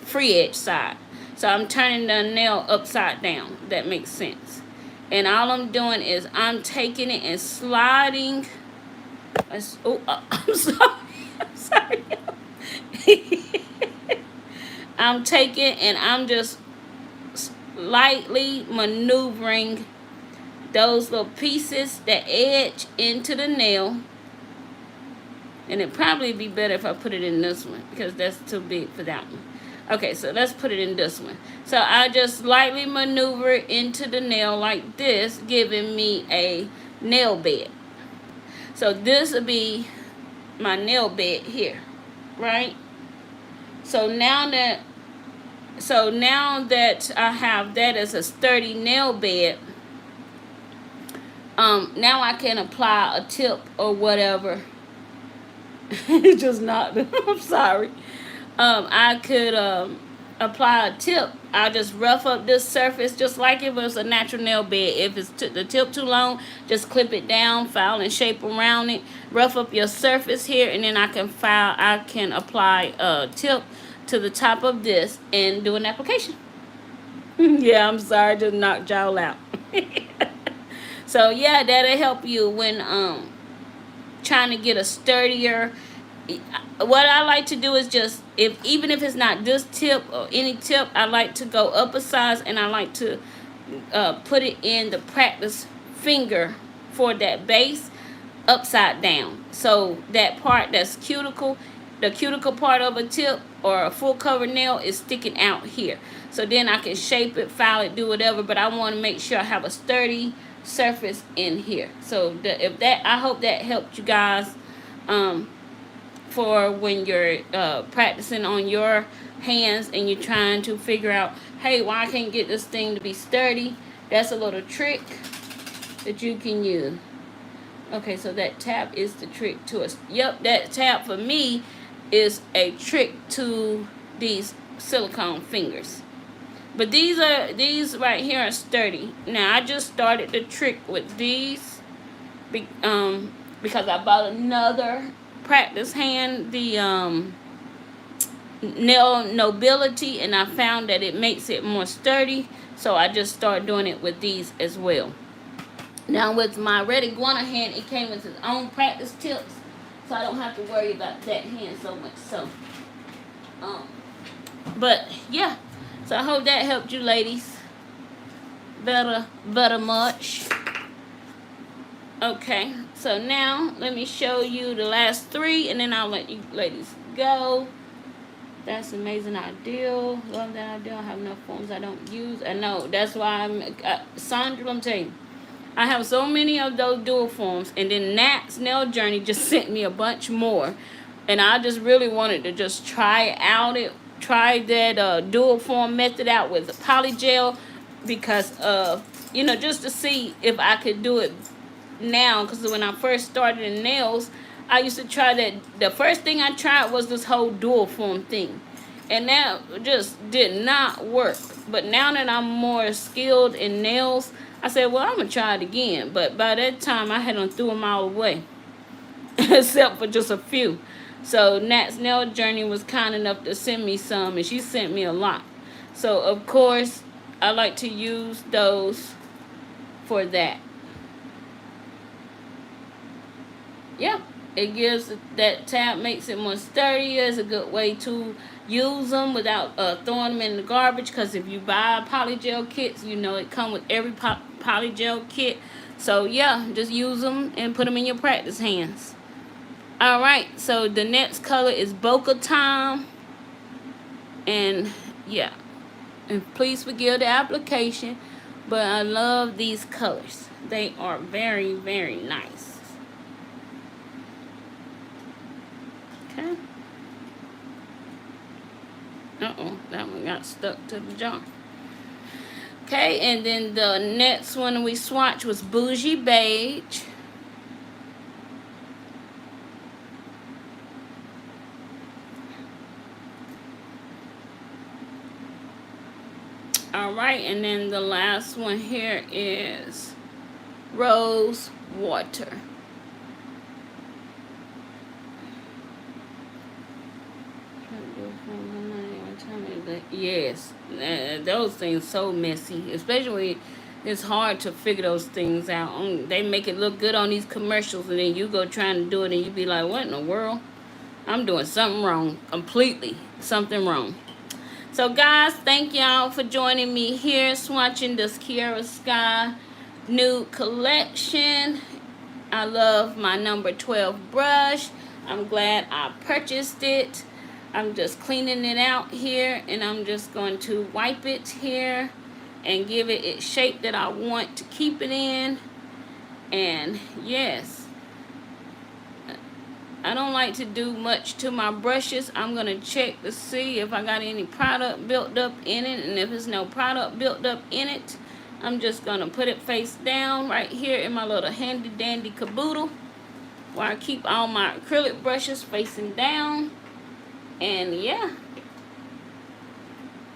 free edge side. So I'm turning the nail upside down. That makes sense. And all I'm doing is I'm taking it and sliding. Oh, I'm sorry. I'm sorry. I'm taking and I'm just lightly maneuvering those little pieces that edge into the nail. And it'd probably be better if I put it in this one, because that's too big for that one. Okay, so let's put it in this one. So I just lightly maneuver it into the nail like this, giving me a nail bed. So this will be my nail bed here, right? So now that I have that as a sturdy nail bed, now I can apply a tip or whatever. It's just not. I'm sorry. I could apply a tip. I'll just rough up this surface just like if it was a natural nail bed. If it's the tip too long, just clip it down, file and shape around it. Rough up your surface here, and then I can apply a tip to the top of this and do an application. Yeah, I'm sorry, just knocked y'all out. So yeah, that'll help you when trying to get a sturdier. What I like to do is just, even if it's not this tip or any tip, I like to go up a size, and I like to put it in the practice finger for that base upside down. So that part that's cuticle, the cuticle part of a tip or a full cover nail is sticking out here. So then I can shape it, file it, do whatever, but I want to make sure I have a sturdy surface in here. So I hope that helped you guys for when you're practicing on your hands and you're trying to figure out, hey, why I can't get this thing to be sturdy. That's a little trick that you can use. Okay, so that tab is the trick to us. Yep, that tab for me is a trick to these silicone fingers. But these right here are sturdy. Now I just started the trick with these because I bought another practice hand, the nail nobility, and I found that it makes it more sturdy. So I just started doing it with these as well. Now with my red iguana hand, it came with its own practice tips, so I don't have to worry about that hand so much. So, but yeah, so I hope that helped you ladies very much. Okay, so now let me show you the last three, and then I'll let you ladies go. That's amazing ideal. Love that ideal. I have enough forms I don't use. I know. That's why Sandra, let me tell you. I have so many of those dual forms. And then Nat's Nail Journey just sent me a bunch more. And I just really wanted to just try that dual form method out with polygel. Because, just to see if I could do it now. Because when I first started in nails, I used to try that. The first thing I tried was this whole dual form thing. And that just did not work. But now that I'm more skilled in nails, I said, well, I'm going to try it again. But by that time, I had threw them all away. Except for just a few. So Nat's Nail Journey was kind enough to send me some. And she sent me a lot. So, of course, I like to use those for that. Yeah. It gives that tab, makes it more sturdier. It's a good way to use them without throwing them in the garbage. Because if you buy polygel kits, it comes with every polygel kit. So yeah, just use them and put them in your practice hands. All right. So the next color is Boca Time, and yeah, and please forgive the application, but I love these colors. They are very, very nice. Okay. That one got stuck to the jar. Okay, and then the next one we swatched was Bougie Beige. Alright, and then the last one here is Rose Water. Yes, those things so messy, especially when it's hard to figure those things out. They make it look good on these commercials, and then you go trying to do it and you be like, what in the world? I'm doing something wrong, completely something wrong. So guys, thank y'all for joining me here swatching this Kiara Sky nude collection. I love my number 12 brush. I'm glad I purchased it. I'm just cleaning it out here, and I'm just going to wipe it here and give it its shape that I want to keep it in. And yes, I don't like to do much to my brushes. I'm going to check to see if I got any product built up in it, and if there's no product built up in it, I'm just going to put it face down right here in my little handy dandy caboodle where I keep all my acrylic brushes facing down. And yeah,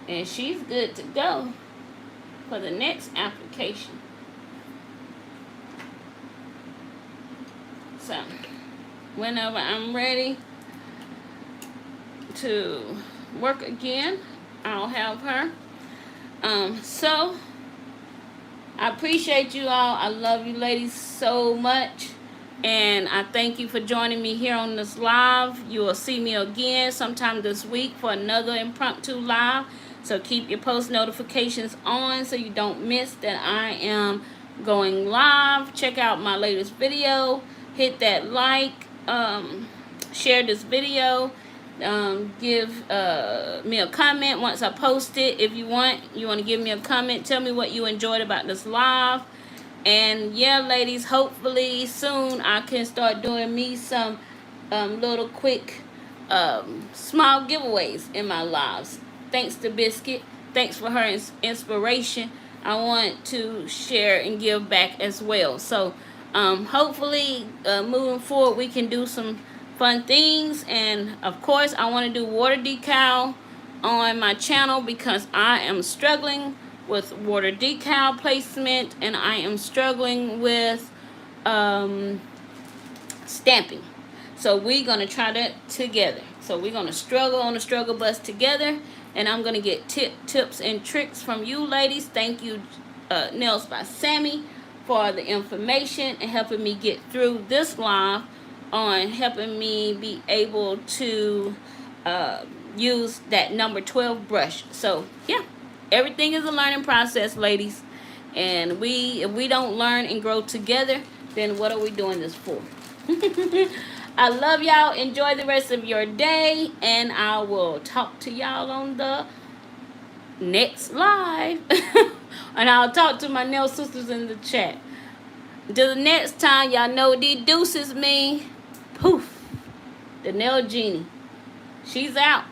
and she's good to go for the next application. So whenever I'm ready to work again, I'll have her. So I appreciate you all. I love you ladies so much. And I thank you for joining me here on this live. You will see me again sometime this week for another impromptu live. So keep your post notifications on so you don't miss that I am going live. Check out my latest video. Hit that like. Share this video. Give me a comment once I post it. If you want to give me a comment. Tell me what you enjoyed about this live. And yeah, ladies, hopefully soon I can start doing me some little quick small giveaways in my lives. Thanks to Biscuit. Thanks for her inspiration. I want to share and give back as well. So hopefully moving forward we can do some fun things. And of course I want to do water decal on my channel because I am struggling with water decal placement, and I am struggling with stamping. So we're gonna try that together. So we're going to struggle on the struggle bus together. And I'm going to get tips and tricks from you ladies. Thank you, Nails by Sammy, for the information and helping me get through this live on helping me be able to use that number 12 brush. So, yeah, everything is a learning process, ladies. And if we don't learn and grow together, then what are we doing this for? I love y'all. Enjoy the rest of your day. And I will talk to y'all on the next live. And I'll talk to my nail sisters in the chat. Until the next time, y'all know what these deuces mean. Poof. The nail genie. She's out.